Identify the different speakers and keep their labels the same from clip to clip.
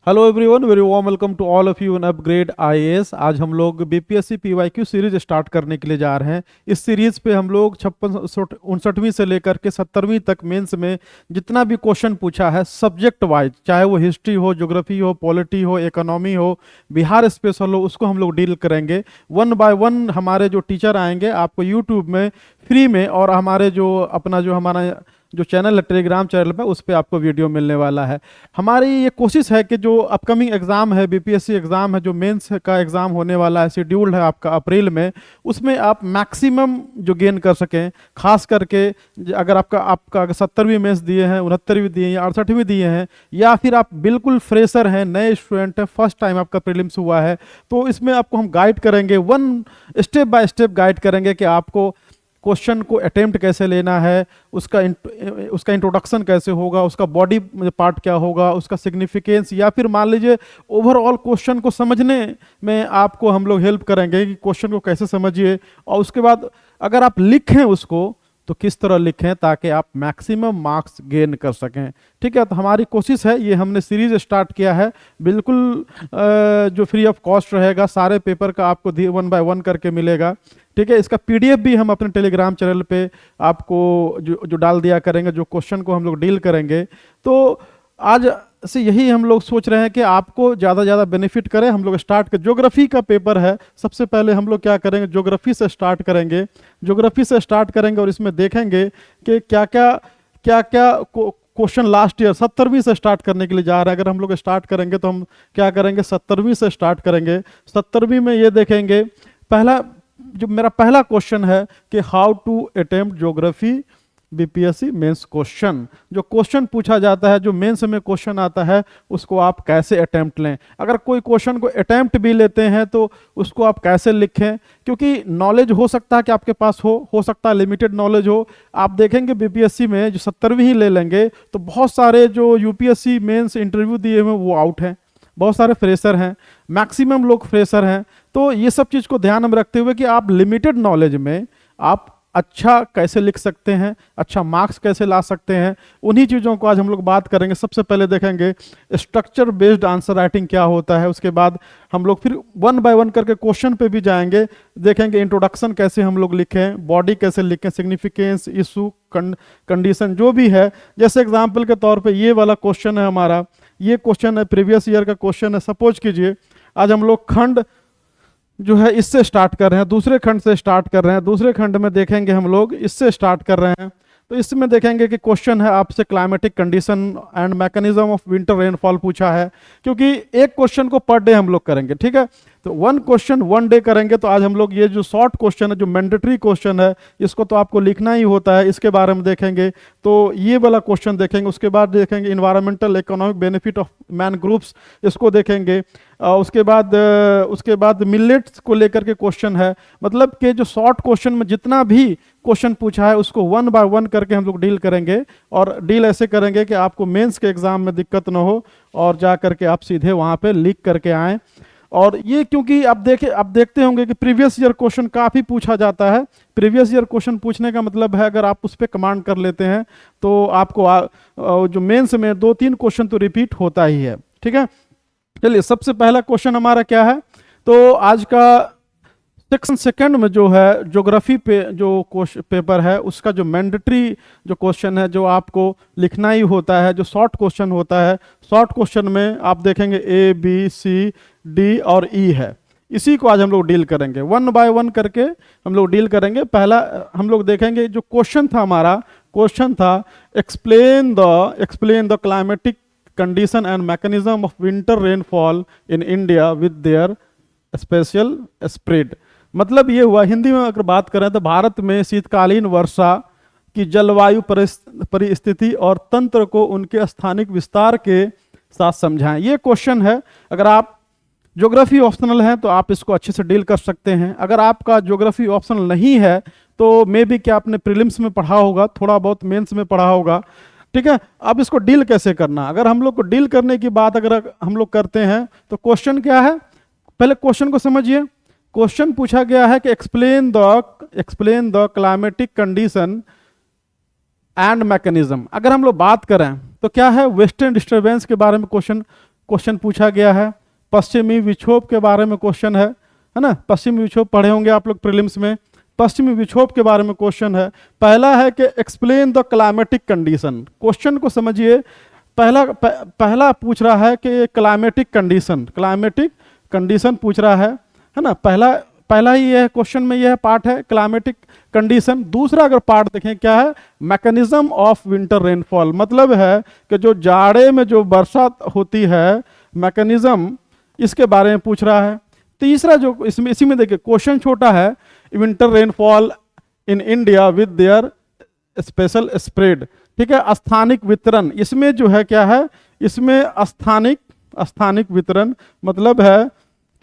Speaker 1: Hello everyone, very warm welcome to all of you in upgrade IAS. आज हम लोग BPSC PYQ series start करने के लिए जा रहे हैं। इस सीरीज पे हम लोग 56 59वीं से लेकर के 70वीं तक मेंस में जितना भी क्वेश्चन पूछा है सब्जेक्ट वाइज, चाहे वो हिस्ट्री हो, ज्योग्राफी हो, पॉलिटी हो, इकोनॉमी हो, बिहार स्पेशल हो, उसको हम लोग डील करेंगे वन बाय वन। हमारे जो टीचर आएंगे आपको यूट्यूब में फ्री में, और हमारे जो हमारा जो चैनल है टेलीग्राम चैनल पे, उस पर आपको वीडियो मिलने वाला है। हमारी ये कोशिश है कि जो अपकमिंग एग्ज़ाम है, बीपीएससी एग्ज़ाम है, जो मेंस का एग्ज़ाम होने वाला है, शेड्यूल्ड है आपका अप्रैल में, उसमें आप मैक्सिमम जो गेन कर सकें। खास करके अगर आपका अगर 70वीं मेंस दिए हैं, 69वीं दिए हैं या 68वीं दिए हैं, या फिर आप बिल्कुल फ्रेशर हैं, नए स्टूडेंट हैं, फर्स्ट टाइम आपका प्रीलिम्स हुआ है, तो इसमें आपको हम गाइड करेंगे, one step by step guide करेंगे कि आपको क्वेश्चन को अटेम्प्ट कैसे लेना है, उसका इंट्रोडक्शन कैसे होगा, उसका बॉडी पार्ट क्या होगा, उसका सिग्निफिकेंस, या फिर मान लीजिए ओवरऑल क्वेश्चन को समझने में आपको हम लोग हेल्प करेंगे कि क्वेश्चन को कैसे समझिए। और उसके बाद अगर आप लिखें उसको तो किस तरह लिखें ताकि आप मैक्सिमम मार्क्स गेन कर सकें। ठीक है, तो हमारी कोशिश है, ये हमने सीरीज स्टार्ट किया है, बिल्कुल जो फ्री ऑफ कॉस्ट रहेगा। सारे पेपर का आपको वन बाय वन करके मिलेगा। ठीक है, इसका पीडीएफ भी हम अपने टेलीग्राम चैनल पे आपको जो डाल दिया करेंगे, जो क्वेश्चन को हम लोग डील करेंगे। तो आज से यही हम लोग सोच रहे हैं कि आपको ज़्यादा से ज़्यादा बेनिफिट करें। हम लोग स्टार्ट कर, ज्योग्राफी का पेपर है, सबसे पहले हम लोग क्या करेंगे, ज्योग्राफी से स्टार्ट करेंगे। ज्योग्राफी से स्टार्ट करेंगे और इसमें देखेंगे कि क्या क्या क्वेश्चन लास्ट ईयर 70वीं से स्टार्ट करने के लिए जा रहे हैं। अगर हम लोग स्टार्ट करेंगे तो हम क्या करेंगे, 70वीं से स्टार्ट करेंगे। 70वीं में ये देखेंगे, पहला जो मेरा पहला क्वेश्चन है कि how to attempt geography BPSC mains question. जो क्वेश्चन पूछा जाता है, जो मेंस में क्वेश्चन आता है, उसको आप कैसे अटेम्प्ट लें। अगर कोई क्वेश्चन को अटेम्प्ट भी लेते हैं तो उसको आप कैसे लिखें, क्योंकि नॉलेज हो सकता है कि आपके पास हो सकता है लिमिटेड नॉलेज हो। आप देखेंगे बीपीएससी में जो 70वीं ही ले लेंगे तो बहुत सारे जो यूपीएससी मेंस इंटरव्यू दिए हुए वो आउट हैं, बहुत सारे फ्रेशर हैं, मैक्सिमम लोग फ्रेशर हैं। तो ये सब चीज़ को ध्यान में रखते हुए कि आप लिमिटेड नॉलेज में आप अच्छा कैसे लिख सकते हैं, अच्छा मार्क्स कैसे ला सकते हैं, उन्हीं चीज़ों को आज हम लोग बात करेंगे। सबसे पहले देखेंगे स्ट्रक्चर बेस्ड आंसर राइटिंग क्या होता है। उसके बाद हम लोग फिर वन बाय वन करके क्वेश्चन पे भी जाएंगे, देखेंगे इंट्रोडक्शन कैसे हम लोग लिखें, बॉडी कैसे लिखें, सिग्निफिकेंस, इशू, कंडीशन जो भी है। जैसे एग्जाम्पल के तौर पर ये वाला क्वेश्चन है हमारा, ये क्वेश्चन है प्रीवियस ईयर का क्वेश्चन है। सपोज कीजिए आज हम लोग खंड जो है इससे स्टार्ट कर रहे हैं, दूसरे खंड से स्टार्ट कर रहे हैं। दूसरे खंड में देखेंगे हम लोग इससे स्टार्ट कर रहे हैं, तो इसमें देखेंगे कि क्वेश्चन है आपसे climatic condition and mechanism of winter rainfall पूछा है। क्योंकि एक क्वेश्चन को पर डे हम लोग करेंगे, ठीक है, तो वन क्वेश्चन वन डे करेंगे। तो आज हम लोग ये जो शॉर्ट क्वेश्चन है, जो मैंडेटरी क्वेश्चन है, इसको तो आपको लिखना ही होता है, इसके बारे में देखेंगे। तो ये वाला क्वेश्चन देखेंगे। उसके बाद देखेंगे environmental economic benefit of man groups, इसको देखेंगे। उसके बाद मिलेट्स को लेकर के क्वेश्चन है। मतलब कि जो शॉर्ट क्वेश्चन में जितना भी क्वेश्चन पूछा है उसको वन बाय वन करके हम लोग डील करेंगे, और डील ऐसे करेंगे कि आपको मेंस के एग्जाम में दिक्कत ना हो और जा करके आप सीधे वहाँ पे लिख करके आएँ। और ये क्योंकि आप देखते होंगे कि प्रीवियस ईयर क्वेश्चन काफ़ी पूछा जाता है। प्रीवियस ईयर क्वेश्चन पूछने का मतलब है अगर आप उस पर कमांड कर लेते हैं तो आपको जो मेंस में 2-3 क्वेश्चन तो रिपीट होता ही है। ठीक है, चलिए सबसे पहला क्वेश्चन हमारा क्या है, तो आज का सेक्शन सेकंड में जो है ज्योग्राफी पे जो पेपर है, उसका जो मैंडेटरी जो क्वेश्चन है, जो आपको लिखना ही होता है, जो शॉर्ट क्वेश्चन होता है, शॉर्ट क्वेश्चन में आप देखेंगे ए बी सी डी और ई है। इसी को आज हम लोग डील करेंगे, वन बाय वन करके हम लोग डील करेंगे। पहला हम लोग देखेंगे जो क्वेश्चन था हमारा, क्वेश्चन था explain the climatic condition and mechanism of winter rainfall in India with their special spread. मतलब ये हुआ, हिंदी में अगर बात करें तो भारत में शीतकालीन वर्षा की जलवायु परिस्थिति और तंत्र को उनके स्थानिक विस्तार के साथ समझाएं। ये क्वेश्चन है। अगर आप ज्योग्राफी ऑप्शनल हैं तो आप इसको अच्छे से डील कर सकते हैं। अगर आपका ज्योग्राफी ऑप्शनल नहीं है तो मे बी क्या आपने प्रीलिम्स में पढ़ा होगा, थोड़ा बहुत मेंस में पढ़ा होगा। ठीक है, अब इसको डील कैसे करना, अगर हम लोग को डील करने की बात अगर हम लोग करते हैं तो क्वेश्चन क्या है, पहले क्वेश्चन को समझिए। क्वेश्चन पूछा गया है कि explain the climatic condition and mechanism. अगर हम लोग बात करें तो क्या है, वेस्टर्न डिस्टर्बेंस के बारे में क्वेश्चन क्वेश्चन पूछा गया है। पश्चिमी विक्षोभ के बारे में क्वेश्चन है ना, पश्चिमी विक्षोभ पढ़े होंगे आप लोग प्रीलिम्स में। पश्चिमी विक्षोभ के बारे में क्वेश्चन है। पहला है कि explain the climatic condition. Question को समझिए, पहला पूछ रहा है कि क्लाइमेटिक कंडीशन पूछ रहा है ना। पहला ही यह क्वेश्चन में यह पार्ट है क्लाइमेटिक कंडीशन। दूसरा अगर पार्ट देखें क्या है, मैकेनिज्म ऑफ विंटर रेनफॉल, मतलब है कि जो जाड़े में जो वर्षा होती है मैकेनिज्म, इसके बारे में पूछ रहा है। तीसरा जो इसी में देखिए क्वेश्चन छोटा है, winter rainfall in India with their special spread, ठीक है, स्थानिक वितरण। इसमें जो है क्या है, इसमें स्थानिक वितरण मतलब है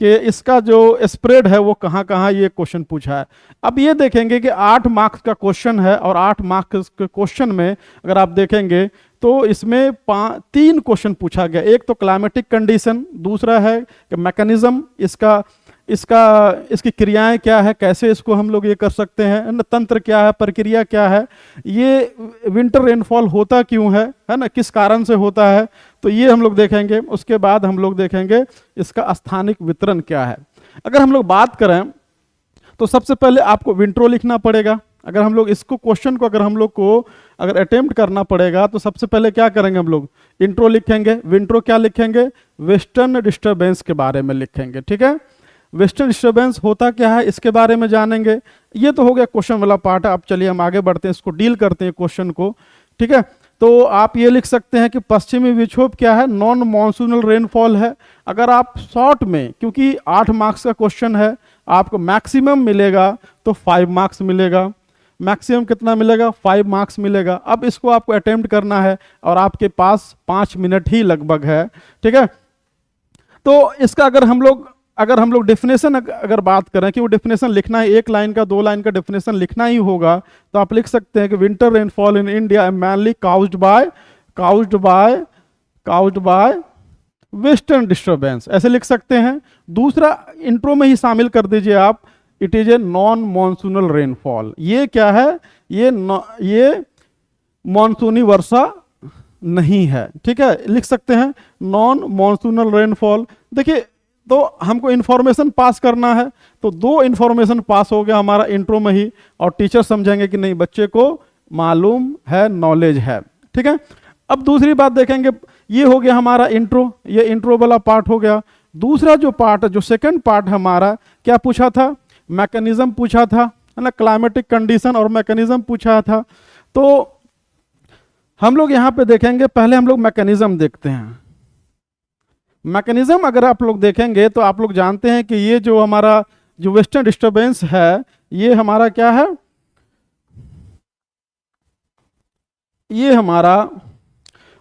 Speaker 1: कि इसका जो स्प्रेड है वो कहाँ कहाँ, ये क्वेश्चन पूछा है। अब ये देखेंगे कि 8 मार्क्स का क्वेश्चन है और 8 मार्क्स के क्वेश्चन में अगर आप देखेंगे तो इसमें 3 क्वेश्चन पूछा गया। एक तो क्लाइमेटिक कंडीशन, दूसरा है कि मैकेनिज्म, इसकी क्रियाएं क्या है, कैसे इसको हम लोग ये कर सकते हैं, तंत्र क्या है, प्रक्रिया क्या है, ये विंटर रेनफॉल होता क्यों है ना, किस कारण से होता है, तो ये हम लोग देखेंगे। उसके बाद हम लोग देखेंगे इसका स्थानिक वितरण क्या है। अगर हम लोग बात करें तो सबसे पहले आपको विंट्रो लिखना पड़ेगा। अगर हम लोग इसको क्वेश्चन को अगर अटेम्प्ट करना पड़ेगा तो सबसे पहले क्या करेंगे, हम लोग इंट्रो लिखेंगे। विंट्रो क्या लिखेंगे, वेस्टर्न डिस्टर्बेंस के बारे में लिखेंगे, ठीक है। वेस्टर्न डिस्टर्बेंस होता क्या है इसके बारे में जानेंगे। ये तो हो गया क्वेश्चन वाला पार्ट है। अब चलिए हम आगे बढ़ते हैं, इसको डील करते हैं क्वेश्चन को, ठीक है। तो आप ये लिख सकते हैं कि पश्चिमी विक्षोभ क्या है, नॉन मॉनसूनल रेनफॉल है। अगर आप शॉर्ट में, क्योंकि 8 मार्क्स का क्वेश्चन है, आपको मैक्सिमम मिलेगा तो 5 मार्क्स मिलेगा। मैक्सिमम कितना मिलेगा, 5 मार्क्स मिलेगा। अब इसको आपको अटेम्प्ट करना है और आपके पास 5 मिनट ही लगभग है, ठीक है। तो इसका अगर हम लोग डेफिनेशन अगर बात करें कि वो डेफिनेशन लिखना है, 1 लाइन का 2 लाइन का डेफिनेशन लिखना ही होगा, तो आप लिख सकते हैं कि winter rainfall in India mainly caused by western disturbance, ऐसे लिख सकते हैं। दूसरा इंट्रो में ही शामिल कर दीजिए आप, it is a non monsoonal rainfall. ये क्या है, ये मॉनसूनी वर्षा नहीं है, ठीक है, लिख सकते हैं नॉन मॉनसूनल रेनफॉल। देखिए तो हमको इन्फॉर्मेशन पास करना है, तो 2 इन्फॉर्मेशन पास हो गया हमारा इंट्रो में ही, और टीचर समझेंगे कि नहीं बच्चे को मालूम है, नॉलेज है, ठीक है। अब दूसरी बात देखेंगे, ये हो गया हमारा इंट्रो, ये इंट्रो वाला पार्ट हो गया। दूसरा जो पार्ट है, जो सेकंड पार्ट हमारा, क्या पूछा था, मैकेनिज्म पूछा था, है ना, क्लाइमेटिक कंडीशन और मैकेनिज्म पूछा था। तो हम लोग यहाँ पे देखेंगे, पहले हम लोग मैकेनिज्म देखते हैं। मैकेनिज्म अगर आप लोग देखेंगे तो आप लोग जानते हैं कि ये जो हमारा जो वेस्टर्न डिस्टर्बेंस है, ये हमारा क्या है, ये हमारा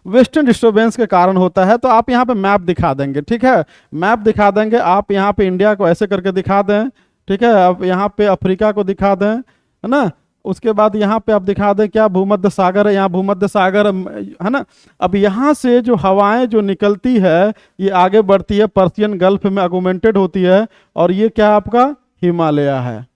Speaker 1: वेस्टर्न डिस्टर्बेंस के कारण होता है। तो आप यहाँ पे मैप दिखा देंगे, ठीक है, मैप दिखा देंगे आप यहाँ पे इंडिया को ऐसे करके दिखा दें, ठीक है। अब यहाँ पे अफ्रीका को दिखा दें, है ना। उसके बाद यहाँ पे आप दिखा दें क्या, भूमध्य सागर है, यहाँ भूमध्य सागर है ना। अब यहाँ से जो हवाएं जो निकलती है ये आगे बढ़ती है, पर्शियन गल्फ में अगुमेंटेड होती है, और ये क्या आपका हिमालय है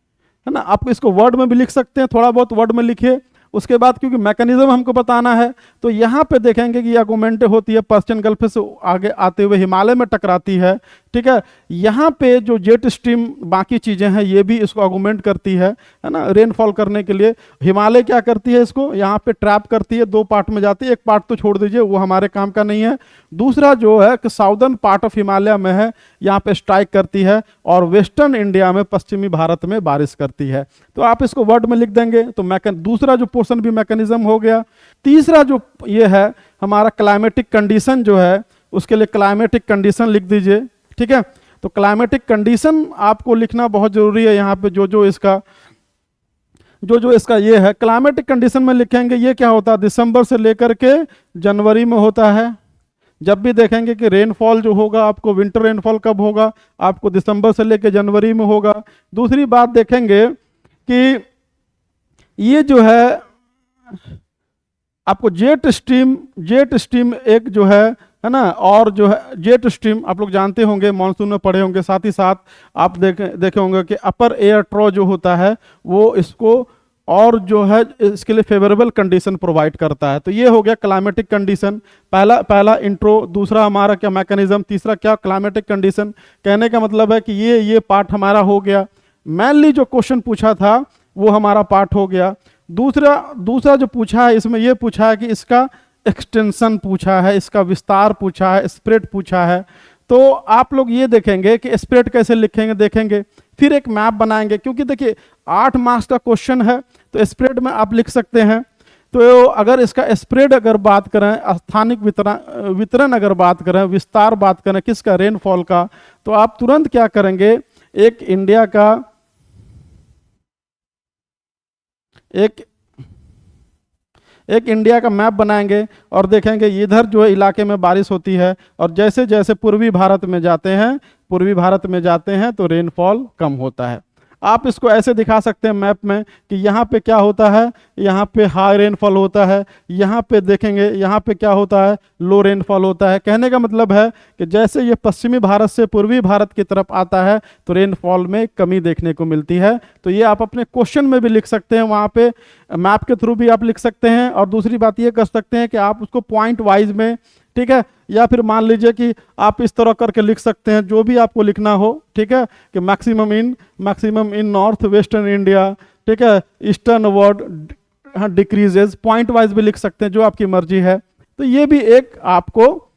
Speaker 1: ना। आप इसको वर्ड में भी लिख सकते हैं, थोड़ा बहुत वर्ड में लिखिए। उसके बाद क्योंकि मैकेनिज्म हमको बताना है, तो यहाँ पे देखेंगे कि अगुमेंटेड होती है, पर्शियन गल्फ से आगे आते हुए हिमालय में टकराती है, ठीक है। यहाँ पे जो जेट स्ट्रीम बाकी चीज़ें हैं ये भी इसको अगुमेंट करती है ना, रेनफॉल करने के लिए। हिमालय क्या करती है, इसको यहाँ पे ट्रैप करती है, 2 पार्ट में जाती है, एक पार्ट तो छोड़ दीजिए वो हमारे काम का नहीं है। दूसरा जो है कि साउदर्न पार्ट ऑफ हिमालय में है, यहाँ पे स्ट्राइक करती है, और वेस्टर्न इंडिया में, पश्चिमी भारत में बारिश करती है। तो आप इसको वर्ड में लिख देंगे, तो दूसरा जो पोर्शन भी मैकेनिज्म हो गया। तीसरा जो ये है हमारा क्लाइमेटिक कंडीशन जो है, उसके लिए क्लाइमेटिक कंडीशन लिख दीजिए, ठीक है। तो क्लाइमेटिक कंडीशन आपको लिखना बहुत जरूरी है। यहाँ पे जो इसका ये है, क्लाइमेटिक कंडीशन में लिखेंगे ये क्या होता है, दिसंबर से लेकर के जनवरी में होता है। जब भी देखेंगे कि रेनफॉल जो होगा आपको, विंटर रेनफॉल कब होगा, आपको दिसंबर से लेकर जनवरी में होगा। दूसरी बात देखेंगे कि ये जो है आपको जेट स्ट्रीम एक जो है ना, और जो है जेट स्ट्रीम आप लोग जानते होंगे, मॉनसून में पढ़े होंगे। साथ ही साथ आप देखे होंगे कि अपर एयर ट्रो जो होता है वो इसको और जो है इसके लिए फेवरेबल कंडीशन प्रोवाइड करता है। तो ये हो गया क्लाइमेटिक कंडीशन, पहला पहला इंट्रो। दूसरा हमारा क्या मैकेनिज्म, तीसरा क्या क्लाइमेटिक कंडीशन। कहने का मतलब है कि ये पार्ट हमारा हो गया। मेनली जो क्वेश्चन पूछा था वो हमारा पार्ट हो गया। दूसरा जो पूछा है इसमें ये पूछा है कि इसका एक्सटेंशन पूछा है, इसका विस्तार पूछा है, स्प्रेड पूछा है। तो आप लोग ये देखेंगे कि स्प्रेड कैसे लिखेंगे, देखेंगे। फिर एक मैप बनाएंगे, क्योंकि देखिए 8 मार्क्स का क्वेश्चन है तो स्प्रेड में आप लिख सकते हैं। तो अगर इसका स्प्रेड अगर बात करें, स्थानिक वितरण अगर बात करें, विस्तार बात करें किसका, रेनफॉल का, तो आप तुरंत क्या करेंगे, एक इंडिया का एक इंडिया का मैप बनाएंगे और देखेंगे इधर जो है इलाके में बारिश होती है, और जैसे जैसे पूर्वी भारत में जाते हैं तो रेनफॉल कम होता है। आप इसको ऐसे दिखा सकते हैं मैप में कि यहाँ पे क्या होता है, यहाँ पे हाई रेनफॉल होता है, यहाँ पे देखेंगे यहाँ पे क्या होता है, लो रेनफॉल होता है। कहने का मतलब है कि जैसे ये पश्चिमी भारत से पूर्वी भारत की तरफ आता है तो रेनफॉल में कमी देखने को मिलती है। तो ये आप अपने क्वेश्चन में भी लिख सकते हैं, वहाँ पे मैप के थ्रू भी आप लिख सकते हैं। और दूसरी बात ये कर सकते हैं कि आप उसको पॉइंट वाइज में, ठीक है, या फिर मान लीजिए कि आप इस तरह करके लिख सकते हैं, जो भी आपको लिखना हो, ठीक है, कि maximum in north western India, ठीक है, eastern word decreases, point wise भी लिख सकते हैं, जो आपकी मर्जी है। तो ये भी एक आपको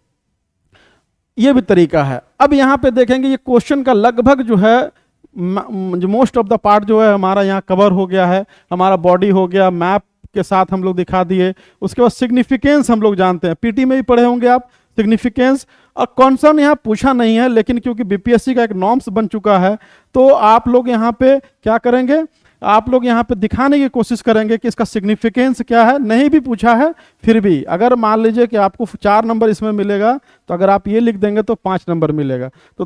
Speaker 1: ये भी तरीका है। अब यहाँ पे देखेंगे ये क्वेश्चन का लगभग जो है मोस्ट ऑफ द पार्ट जो है हमारा यहाँ कवर हो गया है। हमारा बॉडी हो गया, मैप के साथ हम लोग दिखा दिए। उसके बाद सिग्निफिकेंस हम लोग जानते हैं, पीटी में ही पढ़े होंगे आप सिग्निफिकेंस। और कॉन्सर्न यहाँ पूछा नहीं है, लेकिन क्योंकि बीपीएससी का एक नॉर्म्स बन चुका है तो आप लोग यहाँ पे क्या करेंगे, आप लोग यहाँ पे दिखाने की कोशिश करेंगे कि इसका सिग्निफिकेंस क्या है। नहीं भी पूछा है फिर भी, अगर मान लीजिए कि आपको 4 नंबर इसमें मिलेगा तो अगर आप ये लिख देंगे तो 5 नंबर मिलेगा। तो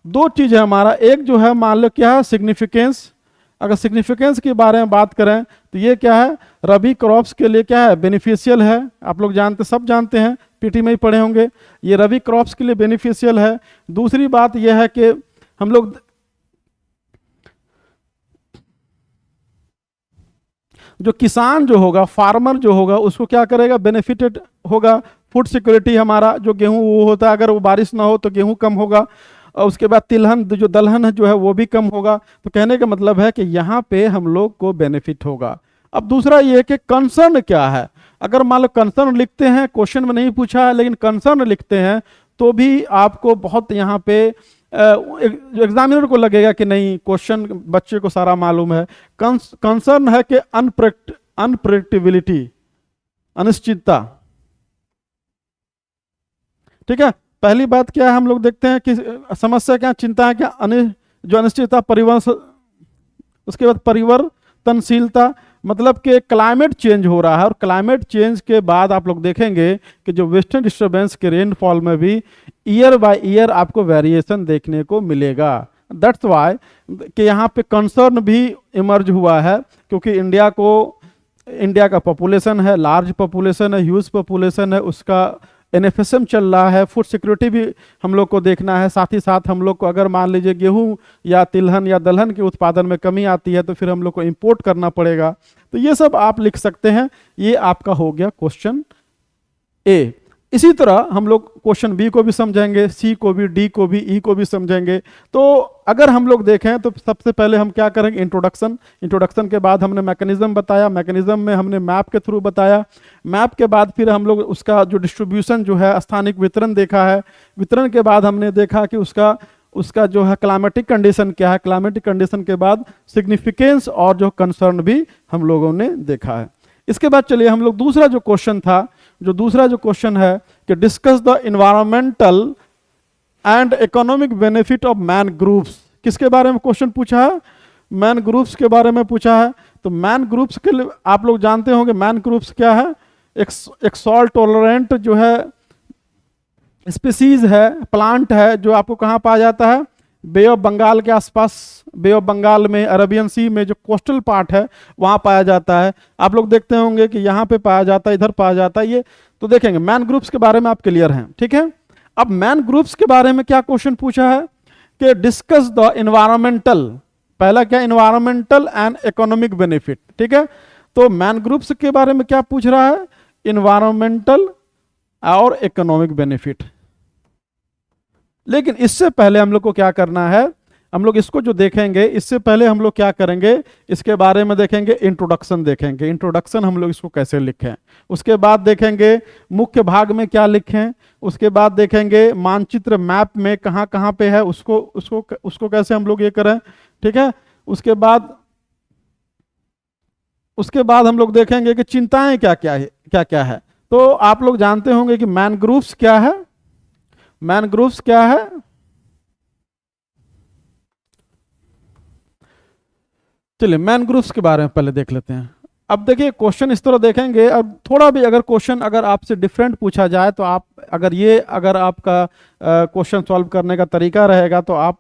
Speaker 1: दो चीज़ है हमारा, एक जो है मान लो क्या है सिग्निफिकेंस। अगर सिग्निफिकेंस के बारे में बात करें तो ये क्या है, रबी क्रॉप्स के लिए क्या है, बेनिफिशियल है। आप लोग सब जानते हैं, पीटी में ही पढ़े होंगे, ये रबी क्रॉप्स के लिए बेनिफिशियल है। दूसरी बात यह है कि हम लोग जो किसान जो होगा, फार्मर जो होगा, उसको क्या करेगा, बेनिफिटेड होगा। फूड सिक्योरिटी हमारा जो गेहूं वो होता है, अगर वो बारिश ना हो तो गेहूं कम होगा। और उसके बाद तिलहन जो दलहन जो है वो भी कम होगा। तो कहने का मतलब है कि यहाँ पे हम लोग को बेनिफिट होगा। अब दूसरा ये कि कंसर्न क्या है। अगर मान लो कंसर्न लिखते हैं, क्वेश्चन में नहीं पूछा है लेकिन कंसर्न लिखते हैं, तो भी आपको बहुत यहाँ पे एग्जामिनर को लगेगा कि नहीं क्वेश्चन बच्चे को सारा मालूम है। कंसर्न है कि अनप्रेडिक्टेबिलिटी, अनिश्चितता, ठीक है। पहली बात क्या है, हम लोग देखते हैं कि समस्या क्या, चिंता है क्या, जो अनिश्चितता, उसके बाद परिवर्तनशीलता, मतलब कि क्लाइमेट चेंज हो रहा है। और क्लाइमेट चेंज के बाद आप लोग देखेंगे कि जो वेस्टर्न डिस्टर्बेंस के रेनफॉल में भी ईयर बाय ईयर आपको वेरिएशन देखने को मिलेगा। दैट्स वाई कि यहाँ पे कंसर्न भी इमर्ज हुआ है, क्योंकि इंडिया का पॉपुलेशन है, लार्ज पॉपुलेशन है, ह्यूज पॉपुलेशन है, उसका एनएफएसएम चल रहा है, फूड सिक्योरिटी भी हम लोग को देखना है। साथ ही साथ हम लोग को अगर मान लीजिए गेहूं या तिलहन या दलहन के उत्पादन में कमी आती है तो फिर हम लोग को इंपोर्ट करना पड़ेगा। तो ये सब आप लिख सकते हैं। ये आपका हो गया क्वेश्चन ए। इसी तरह हम लोग क्वेश्चन बी को भी समझेंगे, सी को भी, डी को भी, ई को भी समझेंगे। तो अगर हम लोग देखें तो सबसे पहले हम क्या करेंगे, इंट्रोडक्शन के बाद हमने मैकेनिज्म बताया, मैकेनिज्म में हमने मैप के थ्रू बताया, मैप के बाद फिर हम लोग उसका जो डिस्ट्रीब्यूशन जो है स्थानिक वितरण देखा है, वितरण के बाद हमने देखा कि उसका जो है क्लाइमेटिक कंडीशन क्या है, क्लाइमेटिक कंडीशन के बाद सिग्निफिकेंस और जो कंसर्न भी हम लोगों ने देखा है। इसके बाद चलिए हम लोग दूसरा जो क्वेश्चन है कि discuss the environmental and economic benefit of man groups. किसके बारे में क्वेश्चन पूछा है, मैन ग्रुप्स के बारे में पूछा है। तो मैन ग्रुप्स के लिए आप लोग जानते होंगे मैन ग्रुप्स क्या है, एक सॉल्ट टॉलरेंट जो है स्पीसीज है, प्लांट है, जो आपको कहाँ पाया जाता है, बे ऑफ बंगाल के आसपास, बे ऑफ बंगाल में, अरेबियन सी में जो कोस्टल पार्ट है वहाँ पाया जाता है। आप लोग देखते होंगे कि यहाँ पे पाया जाता है, इधर पाया जाता है। ये तो देखेंगे मैन ग्रुप्स के बारे में आप क्लियर हैं, ठीक है। अब मैन ग्रुप्स के बारे में क्या क्वेश्चन पूछा है कि डिस्कस द इन्वायरमेंटल पहला क्या, इन्वायरमेंटल एंड इकोनॉमिक बेनिफिट, ठीक है। तो मैनग्रोव्स के बारे में क्या पूछ रहा है, इन्वायरमेंटल और इकोनॉमिक बेनिफिट। लेकिन इससे पहले हम लोग को क्या करना है, हम लोग इसको जो देखेंगे इससे पहले हम लोग क्या करेंगे, इसके बारे में देखेंगे, इंट्रोडक्शन देखेंगे, इंट्रोडक्शन हम लोग इसको कैसे लिखें। उसके बाद देखेंगे मुख्य भाग में क्या लिखें। उसके बाद देखेंगे मानचित्र मैप में कहाँ कहाँ पे है, उसको उसको उसको कैसे हम लोग ये करें, ठीक है। उसके बाद हम लोग देखेंगे कि चिंताएं क्या क्या है, क्या क्या है। तो आप लोग जानते होंगे कि मैनग्रोव्स क्या है, मैनग्रोव्स क्या है। चलिए मैनग्रोव्स के बारे में पहले देख लेते हैं। अब देखिए क्वेश्चन इस तरह देखेंगे, अब थोड़ा भी अगर क्वेश्चन अगर आपसे डिफरेंट पूछा जाए तो आप अगर आपका क्वेश्चन सॉल्व करने का तरीका रहेगा तो आप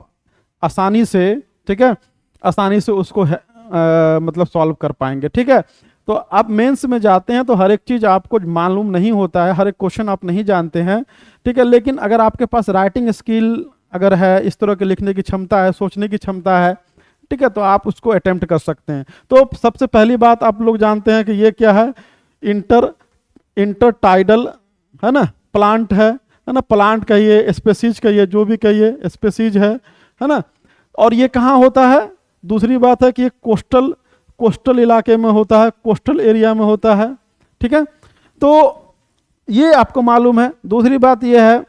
Speaker 1: आसानी से, ठीक है, आसानी से उसको मतलब सॉल्व कर पाएंगे, ठीक है। तो आप मेंस में जाते हैं तो हर एक चीज़ आपको मालूम नहीं होता है, हर एक क्वेश्चन आप नहीं जानते हैं, ठीक है। लेकिन अगर आपके पास राइटिंग स्किल अगर है, इस तरह के लिखने की क्षमता है, सोचने की क्षमता है, ठीक है, तो आप उसको अटेम्प्ट कर सकते हैं। तो सबसे पहली बात आप लोग जानते हैं कि ये क्या है, इंटरटाइडल है ना, प्लांट है ना, प्लांट कहिए, स्पेसीज कहिए, जो भी कहिए स्पेसीज है ना। और ये कहाँ होता है, दूसरी बात है कि ये कोस्टल इलाके में होता है, कोस्टल एरिया में होता है, ठीक है। तो ये आपको मालूम है। दूसरी बात ये है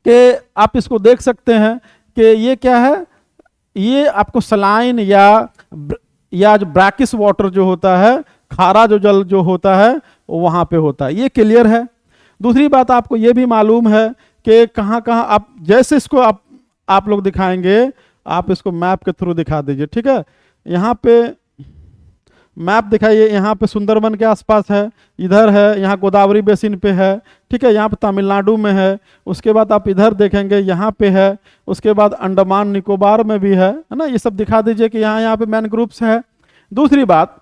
Speaker 1: कि आप इसको देख सकते हैं कि ये क्या है, ये आपको सलाइन या जो ब्रैकिश वाटर जो होता है, खारा जो जल जो होता है वो वहाँ पे होता है, ये क्लियर है। दूसरी बात आपको ये भी मालूम है कि कहाँ कहाँ आप, जैसे इसको आप लोग दिखाएंगे, आप इसको मैप के थ्रू दिखा दीजिए, ठीक है। यहाँ पे मैप दिखाइए, यहाँ पे सुंदरबन के आसपास है, इधर है, यहाँ गोदावरी बेसिन पे है, ठीक है, यहाँ पे तमिलनाडु में है। उसके बाद आप इधर देखेंगे यहाँ पे है, उसके बाद अंडमान निकोबार में भी है ना। ये सब दिखा दीजिए कि यहाँ पे मैनग्रोव्स है। दूसरी बात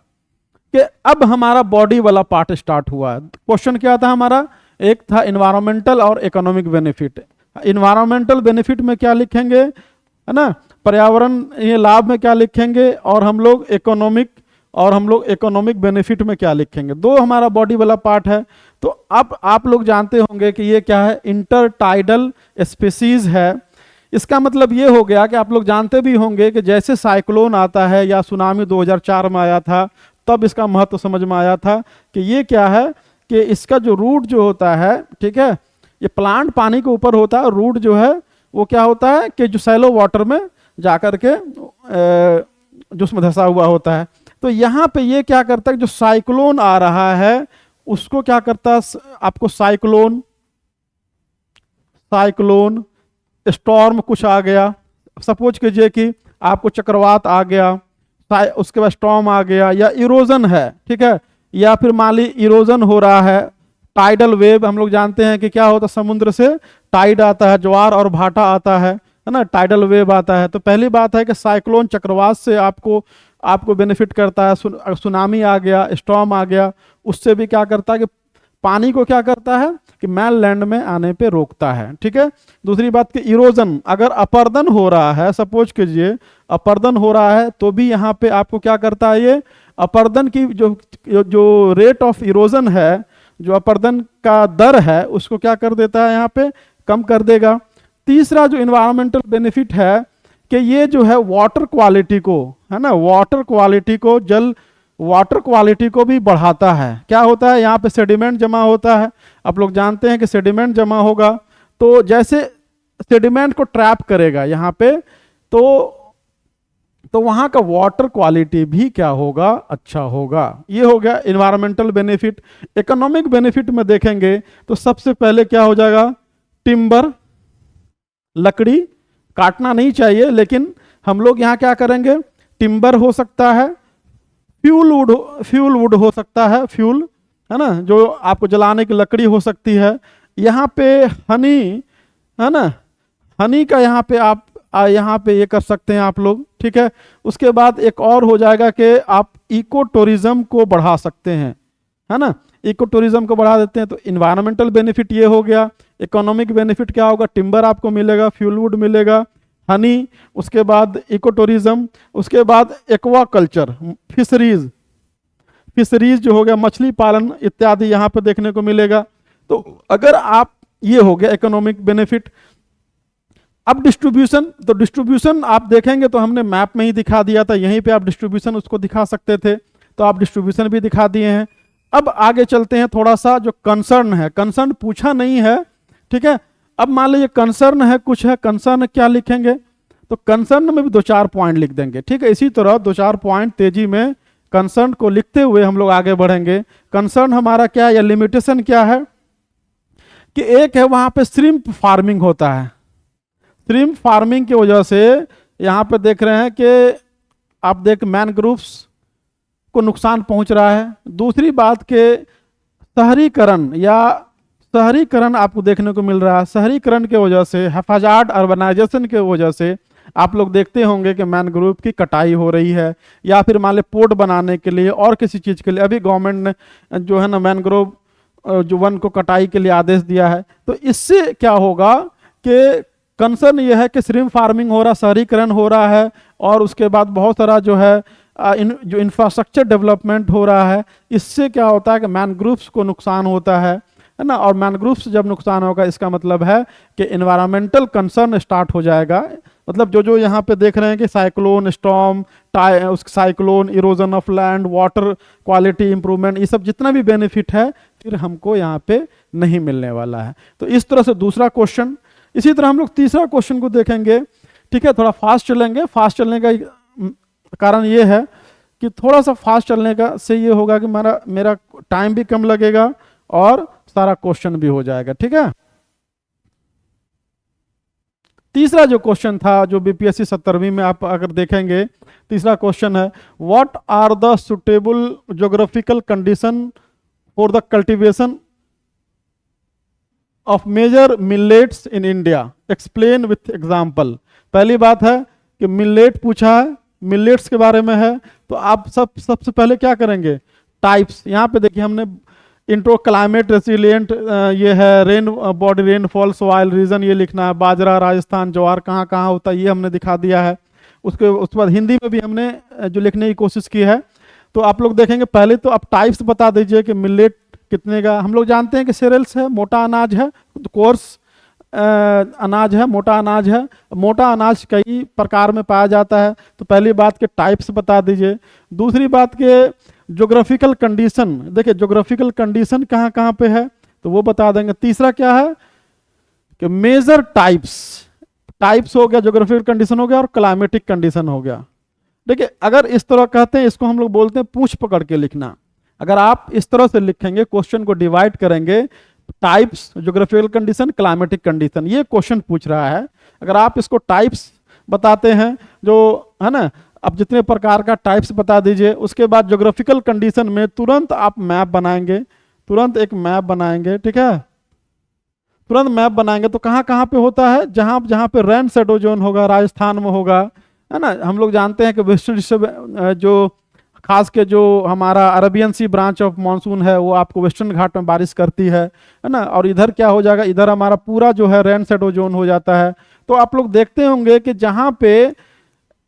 Speaker 1: कि अब हमारा बॉडी वाला पार्ट स्टार्ट हुआ है। क्वेश्चन क्या था हमारा, एक था इन्वायरमेंटल और इकोनॉमिक बेनिफिट। इन्वायरमेंटल बेनिफिट में क्या लिखेंगे, है ना, पर्यावरण ये लाभ में क्या लिखेंगे, और हम लोग इकोनॉमिक बेनिफिट में क्या लिखेंगे। दो हमारा बॉडी वाला पार्ट है। तो अब आप लोग जानते होंगे कि ये क्या है, इंटरटाइडल स्पीसीज है। इसका मतलब ये हो गया कि आप लोग जानते भी होंगे कि जैसे साइक्लोन आता है या सुनामी 2004 में आया था, तब इसका महत्व समझ में आया था कि ये क्या है, कि इसका जो रूट जो होता है, ठीक है, ये प्लांट पानी के ऊपर होता है, रूट जो है वो क्या होता है कि जो सैलो वाटर में जाकर के जो उसमें धंसा हुआ होता है। तो यहाँ पे ये क्या करता है, जो साइक्लोन आ रहा है उसको क्या करता है, आपको साइक्लोन स्टॉर्म कुछ आ गया, सपोज कीजिए कि आपको चक्रवात आ गया, उसके बाद स्टॉर्म आ गया, या इरोजन है, ठीक है, या फिर मान ली इरोजन हो रहा है, टाइडल वेव, हम लोग जानते हैं कि क्या होता है, समुद्र से टाइड आता है, ज्वार और भाटा आता है ना, टाइडल वेव आता है। तो पहली बात है कि साइक्लोन चक्रवात से आपको बेनिफिट करता है। सुनामी आ गया, स्टॉर्म आ गया, उससे भी क्या करता है कि पानी को क्या करता है कि मैनलैंड में आने पे रोकता है, ठीक है। दूसरी बात कि इरोजन, अगर अपरदन हो रहा है, सपोज कीजिए अपरदन हो रहा है, तो भी यहाँ पे आपको क्या करता है, ये अपरदन की जो रेट ऑफ इरोजन है, जो अपरदन का दर है, उसको क्या कर देता है, यहाँ पे कम कर देगा। तीसरा जो इन्वायरमेंटल बेनिफिट है कि ये जो है वाटर क्वालिटी को, है ना, वाटर क्वालिटी को भी बढ़ाता है। क्या होता है, यहाँ पे सेडिमेंट जमा होता है, आप लोग जानते हैं कि सेडिमेंट जमा होगा, तो जैसे सेडिमेंट को ट्रैप करेगा यहाँ पे, तो वहाँ का वाटर क्वालिटी भी क्या होगा, अच्छा होगा। ये हो गया इन्वायरमेंटल बेनिफिट। इकोनॉमिक बेनिफिट में देखेंगे तो सबसे पहले क्या हो जाएगा, टिम्बर, लकड़ी काटना नहीं चाहिए, लेकिन हम लोग यहाँ क्या करेंगे, टिम्बर हो सकता है, फ्यूल वुड हो सकता है, फ्यूल है ना, जो आपको जलाने की लकड़ी हो सकती है। यहाँ पे हनी है ना, हनी का यहाँ पे आप यहाँ पे ये कर सकते हैं आप लोग, ठीक है। उसके बाद एक और हो जाएगा कि आप इको टूरिज्म को बढ़ा सकते हैं, है ना, इको टूरिज्म को बढ़ा देते हैं। तो इन्वायरमेंटल बेनिफिट ये हो गया। इकोनॉमिक बेनिफिट क्या होगा, टिम्बर आपको मिलेगा, फ्यूल वुड मिलेगा, हनी, उसके बाद इको टूरिज्म, उसके बाद एक्वा कल्चर, फिशरीज, फिशरीज जो हो गया मछली पालन इत्यादि यहाँ पे देखने को मिलेगा। तो अगर आप, ये हो गया इकोनॉमिक बेनिफिट। अब डिस्ट्रीब्यूशन, तो डिस्ट्रीब्यूशन आप देखेंगे तो हमने मैप में ही दिखा दिया था, यहीं पे आप डिस्ट्रीब्यूशन उसको दिखा सकते थे, तो आप डिस्ट्रीब्यूशन भी दिखा दिए हैं। अब आगे चलते हैं, थोड़ा सा जो कंसर्न है, कंसर्न पूछा नहीं है, ठीक है। अब मान लीजिए कंसर्न है, कुछ है कंसर्न, क्या लिखेंगे, तो कंसर्न में भी 2-4 पॉइंट लिख देंगे, ठीक है। इसी तरह 2-4 पॉइंट तेजी में कंसर्न को लिखते हुए हम लोग आगे बढ़ेंगे। कंसर्न हमारा क्या है या लिमिटेशन क्या है, कि एक है वहां पे श्रिम्प फार्मिंग होता है, श्रिम्प फार्मिंग की वजह से यहाँ पे देख रहे हैं कि आप देख मैनग्रोव्स को नुकसान पहुंच रहा है। दूसरी बात के शहरीकरण या शहरीकरण आपको देखने को मिल रहा है, शहरीकरण के वजह से, हफाजात अर्बनाइजेशन के वजह से आप लोग देखते होंगे कि मैनग्रोव की कटाई हो रही है, या फिर मान ली पोर्ट बनाने के लिए और किसी चीज़ के लिए अभी गवर्नमेंट ने जो है ना मैनग्रोव जो वन को कटाई के लिए आदेश दिया है। तो इससे क्या होगा कि कंसर्न यह है कि श्रिम्प फार्मिंग हो रहा, शहरीकरण हो रहा है, और उसके बाद बहुत सारा जो है जो इंफ्रास्ट्रक्चर डेवलपमेंट हो रहा है। इससे क्या होता है कि मैनग्रोव्स को नुकसान होता है ना, और मैनग्रोव्स जब नुकसान होगा इसका मतलब है कि एनवायरमेंटल कंसर्न स्टार्ट हो जाएगा। मतलब जो जो यहाँ पे देख रहे हैं कि cyclone, storm, cyclone, erosion of land, water quality improvement, ये सब जितना भी बेनिफिट है फिर हमको यहाँ पे नहीं मिलने वाला है। तो इस तरह से दूसरा क्वेश्चन। इसी तरह हम लोग तीसरा क्वेश्चन को देखेंगे, ठीक है। थोड़ा फास्ट चलेंगे, फास्ट चलने का कारण ये है कि थोड़ा सा फास्ट चलने का से ये होगा कि मेरा टाइम भी कम लगेगा और सारा क्वेश्चन भी हो जाएगा, ठीक है। तीसरा जो क्वेश्चन था जो बीपीएससी 17वीं में आप अगर देखेंगे, तीसरा क्वेश्चन है, what are the suitable geographical condition for the cultivation of major millets in India, explain with example. पहली बात है कि मिलेट पूछा है, मिलेट्स के बारे में है, तो आप सबसे पहले क्या करेंगे, टाइप्स। यहाँ पे देखिए हमने इंट्रो क्लाइमेट रेसिलिएंट, ये है rain body, rainfall, soil region ये लिखना है, बाजरा, राजस्थान, ज्वार कहाँ कहाँ होता है ये हमने दिखा दिया है। उसके बाद हिंदी में भी हमने जो लिखने की कोशिश की है। तो आप लोग देखेंगे, पहले तो आप टाइप्स बता दीजिए कि मिलेट कितने का। हम लोग जानते हैं कि सेरेल्स है, मोटा अनाज है, तो कोर्स अनाज है, मोटा अनाज है। मोटा अनाज कई प्रकार में पाया जाता है, तो पहली बात के टाइप्स बता दीजिए। दूसरी बात के ज्योग्राफिकल कंडीशन, देखिए ज्योग्राफिकल कंडीशन कहाँ कहाँ पे है तो वो बता देंगे। तीसरा क्या है कि मेजर टाइप्स, टाइप्स हो गया, ज्योग्राफिकल कंडीशन हो गया, और क्लाइमेटिक कंडीशन हो गया। देखिए अगर इस तरह कहते हैं, इसको हम लोग बोलते हैं पूछ पकड़ के लिखना। अगर आप इस तरह से लिखेंगे, क्वेश्चन को डिवाइड करेंगे, types, geographical condition, climatic condition, ये क्वेश्चन पूछ रहा है। अगर आप इसको टाइप्स बताते हैं जो है ना, अब जितने प्रकार का टाइप्स बता दीजिए, उसके बाद ज्योग्राफिकल कंडीशन में तुरंत आप मैप बनाएंगे, तुरंत एक मैप बनाएंगे, ठीक है। तुरंत मैप बनाएंगे तो कहाँ कहाँ पे होता है, जहाँ जहाँ पे रेन शेडो जोन होगा, राजस्थान में होगा, है ना। हम लोग जानते हैं कि वेस्टर्न जो खास के जो हमारा Arabian sea branch of monsoon है वो आपको वेस्टर्न घाट में बारिश करती है ना। और इधर क्या हो जाएगा, इधर हमारा पूरा जो है रेन शेडो जोन हो जाता है। तो आप लोग देखते होंगे कि जहाँ पे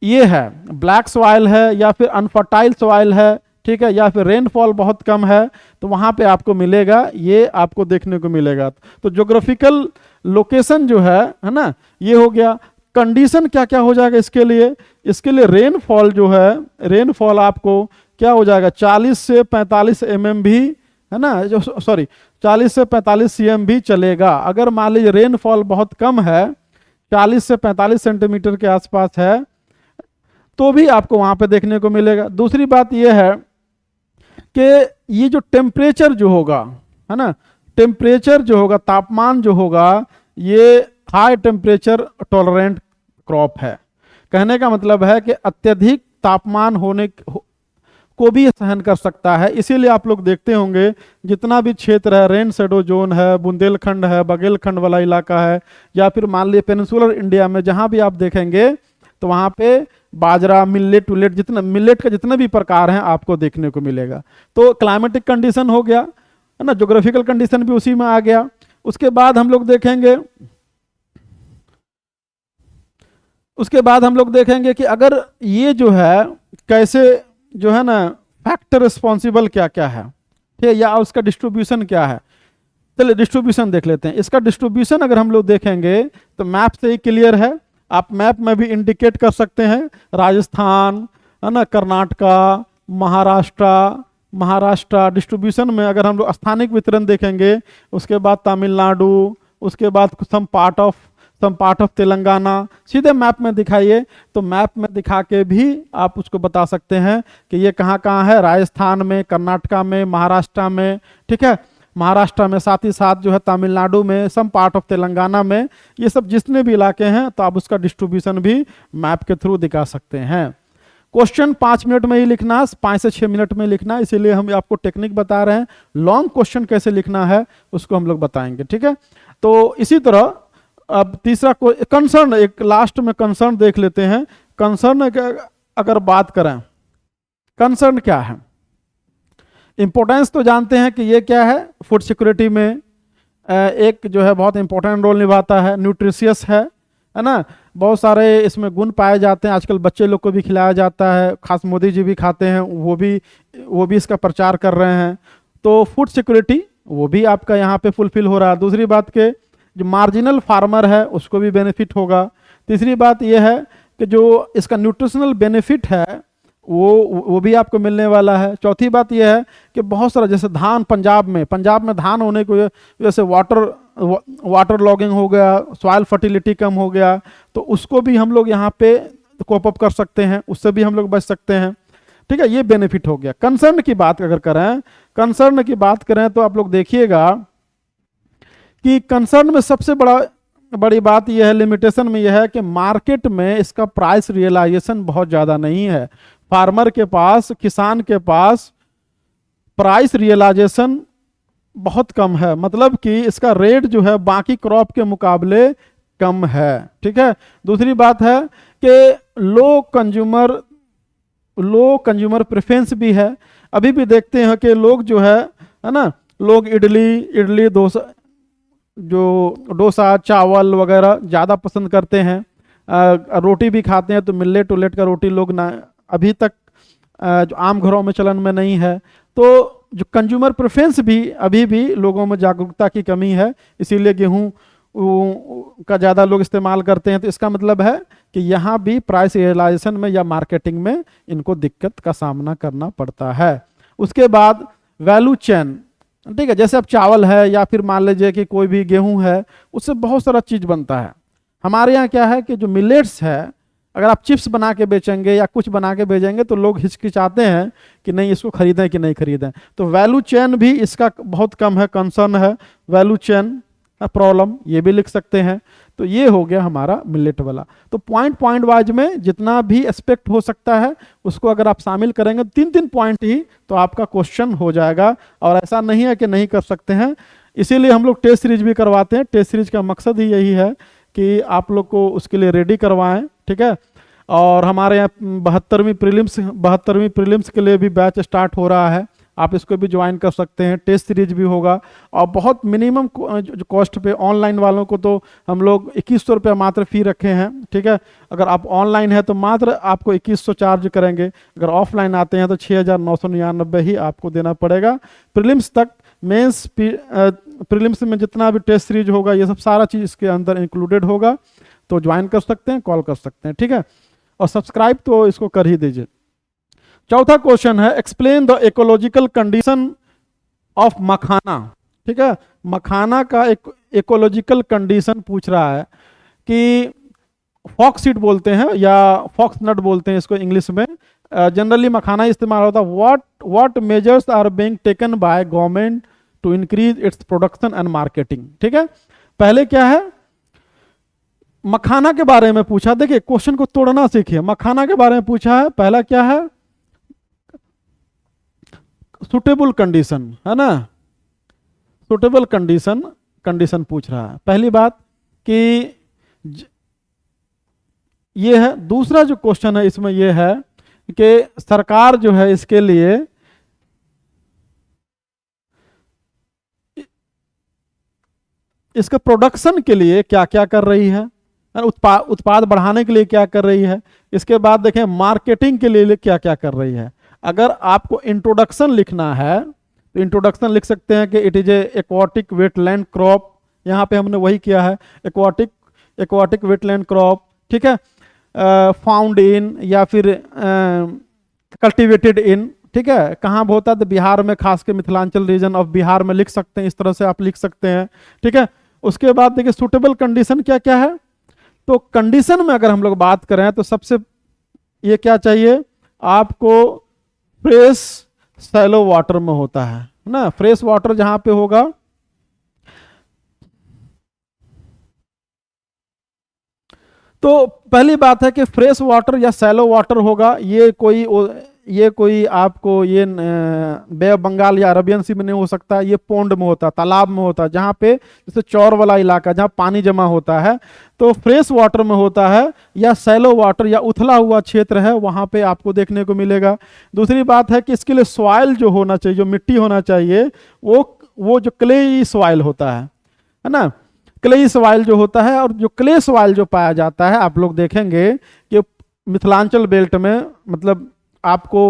Speaker 1: ये है ब्लैक सॉइल है या फिर अनफर्टाइल सॉइल है, ठीक है, या फिर रेनफॉल बहुत कम है, तो वहाँ पे आपको मिलेगा, ये आपको देखने को मिलेगा। तो ज्योग्राफिकल लोकेशन जो है ना, ये हो गया। कंडीशन क्या क्या हो जाएगा इसके लिए, इसके लिए रेनफॉल जो है, रेनफॉल आपको क्या हो जाएगा, 40 से 45 mm भी है ना, जो सॉरी 40 से 45 cm भी चलेगा। अगर मान लीजिए रेनफॉल बहुत कम है, 40 से 45 सेंटीमीटर के आसपास है, तो भी आपको वहां पे देखने को मिलेगा। दूसरी बात यह है कि ये जो टेम्परेचर जो होगा, है ना, टेम्परेचर जो होगा, तापमान जो होगा, ये हाई टेम्परेचर टॉलरेंट क्रॉप है। कहने का मतलब है कि अत्यधिक तापमान होने को भी सहन कर सकता है। इसीलिए आप लोग देखते होंगे जितना भी क्षेत्र है, रेन शेडो जोन है, बुंदेलखंड है, बघेलखंड वाला इलाका है, या फिर मान लीजिए पेनिनसुलर इंडिया में जहां भी आप देखेंगे तो वहां पे बाजरा, मिलेट विलेट, जितना मिलेट का जितने भी प्रकार हैं आपको देखने को मिलेगा। तो क्लाइमेटिक कंडीशन हो गया, है ना, ज्योग्राफिकल कंडीशन भी उसी में आ गया। उसके बाद हम लोग देखेंगे उसके बाद हम लोग देखेंगे कि अगर ये जो है कैसे जो है ना फैक्टर रिस्पॉन्सिबल क्या क्या है, ठीक है, या उसका डिस्ट्रीब्यूशन क्या है। चलिए डिस्ट्रीब्यूशन देख लेते हैं। इसका डिस्ट्रीब्यूशन अगर हम लोग देखेंगे तो मैप से ही क्लियर है। आप मैप में भी इंडिकेट कर सकते हैं, राजस्थान है ना, कर्नाटका, महाराष्ट्र, महाराष्ट्र डिस्ट्रीब्यूशन में अगर हम लोग स्थानिक वितरण देखेंगे, उसके बाद तमिलनाडु, उसके बाद सम पार्ट ऑफ तेलंगाना, सीधे मैप में दिखाइए। तो मैप में दिखा के भी आप उसको बता सकते हैं कि ये कहाँ कहाँ है, राजस्थान में, कर्नाटका में, महाराष्ट्र में, ठीक है, महाराष्ट्र में, साथ ही साथ जो है तमिलनाडु में, सम पार्ट ऑफ तेलंगाना में, ये सब जितने भी इलाके हैं तो आप उसका डिस्ट्रीब्यूशन भी मैप के थ्रू दिखा सकते हैं। क्वेश्चन 5 मिनट में ही लिखना है, 5 से 6 मिनट में लिखना है, इसीलिए हम आपको टेक्निक बता रहे हैं। लॉन्ग क्वेश्चन कैसे लिखना है उसको हम लोग बताएंगे, ठीक है। तो इसी तरह अब तीसरा कंसर्न, एक लास्ट में कंसर्न देख लेते हैं। कंसर्न अगर बात करें, कंसर्न क्या है, इंपॉर्टेंस तो जानते हैं कि ये क्या है, फूड सिक्योरिटी में एक जो है बहुत इंपॉर्टेंट रोल निभाता है, न्यूट्रिशियस है ना, बहुत सारे इसमें गुण पाए जाते हैं। आजकल बच्चे लोग को भी खिलाया जाता है, खास मोदी जी भी खाते हैं, वो भी इसका प्रचार कर रहे हैं। तो फूड सिक्योरिटी वो भी आपका यहाँ पे फुलफिल हो रहा है। दूसरी बात के जो मार्जिनल फार्मर है उसको भी बेनिफिट होगा। तीसरी बात यह है कि जो इसका न्यूट्रिशनल बेनिफिट है वो भी आपको मिलने वाला है। चौथी बात यह है कि बहुत सारा, जैसे धान, पंजाब में धान होने की वजह से वाटर लॉगिंग हो गया, सॉइल फर्टिलिटी कम हो गया, तो उसको भी हम लोग यहाँ पे कोप अप कर सकते हैं, उससे भी हम लोग बच सकते हैं, ठीक है, ये बेनिफिट हो गया। कंसर्न की बात अगर करें, कंसर्न की बात करें तो आप लोग देखिएगा कि कंसर्न में सबसे बड़ी बात यह है, लिमिटेशन में यह है कि मार्केट में इसका प्राइस रियलाइजेशन बहुत ज़्यादा नहीं है। फार्मर के पास, किसान के पास प्राइस रियलाइजेशन बहुत कम है, मतलब कि इसका रेट जो है बाकी क्रॉप के मुकाबले कम है, ठीक है। दूसरी बात है कि लो कंज्यूमर प्रेफरेंस भी है। अभी भी देखते हैं कि लोग जो है ना, लोग इडली डोसा चावल वगैरह ज़्यादा पसंद करते हैं। रोटी भी खाते हैं तो मिलेट उलेट का रोटी लोग ना अभी तक जो आम घरों में चलन में नहीं है। तो जो कंज्यूमर प्रेफरेंस भी अभी भी लोगों में जागरूकता की कमी है, इसीलिए गेहूं का ज़्यादा लोग इस्तेमाल करते हैं। तो इसका मतलब है कि यहाँ भी प्राइस रियलाइजेशन में या मार्केटिंग में इनको दिक्कत का सामना करना पड़ता है। उसके बाद वैल्यू चेन, ठीक है, जैसे अब चावल है या फिर मान लीजिए कि कोई भी गेहूं है, उससे बहुत सारा चीज़ बनता है। हमारे यहाँ क्या है कि जो मिलेट्स है, अगर आप चिप्स बना के बेचेंगे या कुछ बना के भेजेंगे तो लोग हिचकिचाते हैं कि नहीं इसको खरीदें कि नहीं खरीदें। तो वैल्यू चेन भी इसका बहुत कम है, कंसर्न है वैल्यू चेन प्रॉब्लम, ये भी लिख सकते हैं। तो ये हो गया हमारा मिलेट वाला। तो पॉइंट वाइज में जितना भी एस्पेक्ट हो सकता है उसको अगर आप शामिल करेंगे, 3 पॉइंट ही तो आपका क्वेश्चन हो जाएगा। और ऐसा नहीं है कि नहीं कर सकते हैं, इसीलिए हम लोग टेस्ट सीरीज भी करवाते हैं। टेस्ट सीरीज का मकसद ही यही है कि आप लोग को उसके लिए रेडी करवाएं, ठीक है। और हमारे यहाँ 72वीं प्रीलिम्स के लिए भी बैच स्टार्ट हो रहा है, आप इसको भी ज्वाइन कर सकते हैं। टेस्ट सीरीज भी होगा और बहुत मिनिमम जो कॉस्ट पे, ऑनलाइन वालों को तो हम लोग 2100 रुपये मात्र फी रखे हैं, ठीक है। अगर आप ऑनलाइन है तो मात्र आपको 2100 चार्ज करेंगे, अगर ऑफलाइन आते हैं तो 6999 ही आपको देना पड़ेगा। प्रीलिम्स तक, मेंस प्रीलिम्स में जितना भी टेस्ट सीरीज होगा ये सब सारा चीज़ इसके अंदर इंक्लूडेड होगा। तो ज्वाइन कर सकते हैं, कॉल कर सकते हैं, ठीक है। और सब्सक्राइब तो इसको कर ही दीजिए। चौथा क्वेश्चन है, explain the ecological condition of makhana, ठीक है। मखाना का एक इकोलॉजिकल कंडीशन पूछ रहा है कि फॉक्स सीड बोलते हैं या फॉक्स नट बोलते हैं इसको इंग्लिश में, जनरली मखाना इस्तेमाल होता है। What measures are being taken by government to increase its production and marketing, ठीक है। पहले क्या है, मखाना के बारे में पूछा। देखिए क्वेश्चन को तोड़ना सीखिए। मखाना के बारे में पूछा है, पहला क्या है, सुटेबल कंडीशन, है ना, सुटेबल कंडीशन पूछ रहा है, पहली बात कि ये है। दूसरा जो क्वेश्चन है इसमें यह है कि सरकार जो है इसके लिए इसके प्रोडक्शन के लिए क्या क्या कर रही है, उत्पाद बढ़ाने के लिए क्या कर रही है। इसके बाद देखें मार्केटिंग के लिए क्या क्या कर रही है। अगर आपको इंट्रोडक्शन लिखना है तो इंट्रोडक्शन लिख सकते हैं कि it is a aquatic wetland crop, यहाँ पे हमने वही किया है, एक्वाटिक वेटलैंड क्रॉप, ठीक है, फाउंड इन या फिर कल्टिवेटेड इन, ठीक है, कहाँ होता है तो बिहार में, खास के मिथिलांचल रीजन ऑफ बिहार में लिख सकते हैं, इस तरह से आप लिख सकते हैं, ठीक है। उसके बाद देखिए सूटेबल कंडीशन क्या क्या है। तो कंडीशन में अगर हम लोग बात करें तो सबसे ये क्या चाहिए आपको, फ्रेश सैलो वाटर में होता है ना, फ्रेश वाटर जहां पे होगा, तो पहली बात है कि फ्रेश वाटर या सैलो वाटर होगा, ये कोई आपको ये बे ऑफ बंगाल या अरबियन सी में नहीं हो सकता, ये पोंड में होता है, तालाब में होता है, जहाँ पे जैसे चौर वाला इलाका जहाँ पानी जमा होता है, तो फ्रेश वाटर में होता है, या सैलो वाटर या उथला हुआ क्षेत्र है वहाँ पे आपको देखने को मिलेगा। दूसरी बात है कि इसके लिए सॉइल जो होना चाहिए, जो मिट्टी होना चाहिए, वो जो क्ले सॉइल होता है ना, क्ले सॉइल जो होता है, और जो क्ले सॉइल जो पाया जाता है आप लोग देखेंगे कि मिथिलांचल बेल्ट में, मतलब आपको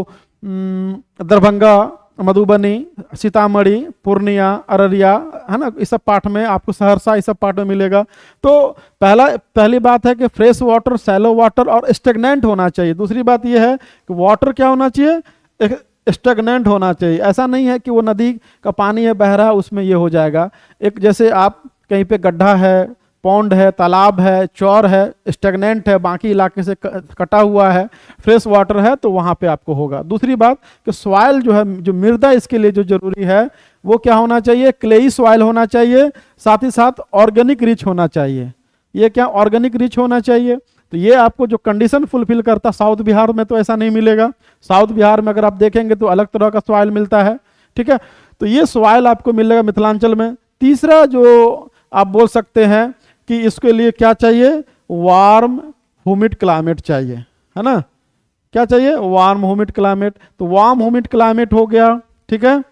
Speaker 1: दरभंगा, मधुबनी, सीतामढ़ी, पूर्णिया, अररिया, है ना, इस सब पार्ट में, आपको सहरसा, इस सब पार्ट में मिलेगा। तो पहली बात है कि फ्रेश वाटर, सैलो वाटर और स्टेगनेंट होना चाहिए। दूसरी बात यह है कि वाटर क्या होना चाहिए, स्टेगनेंट होना चाहिए। ऐसा नहीं है कि वो नदी का पानी है बह रहा है उसमें ये हो जाएगा। एक जैसे आप कहीं पे गड्ढा है, पौंड है, तालाब है, चौर है, स्टेगनेंट है, बाकी इलाके से कटा हुआ है, फ्रेश वाटर है, तो वहाँ पे आपको होगा। दूसरी बात कि सॉइल जो है, जो मृदा इसके लिए जो जरूरी है वो क्या होना चाहिए, क्लेई सॉइल होना चाहिए, साथ ही साथ ऑर्गेनिक रिच होना चाहिए। ये क्या ऑर्गेनिक रिच होना चाहिए, तो ये आपको जो कंडीशन फुलफिल करता, साउथ बिहार में तो ऐसा नहीं मिलेगा। साउथ बिहार में अगर आप देखेंगे तो अलग तरह का सॉइल मिलता है, ठीक है। तो ये सॉइल आपको मिलेगा मिथिलांचल में। तीसरा जो आप बोल सकते हैं कि इसके लिए क्या चाहिए, वार्म ह्यूमिड क्लाइमेट चाहिए, है ना। क्या चाहिए, वार्म ह्यूमिड क्लाइमेट। तो वार्म ह्यूमिड क्लाइमेट हो गया, ठीक है,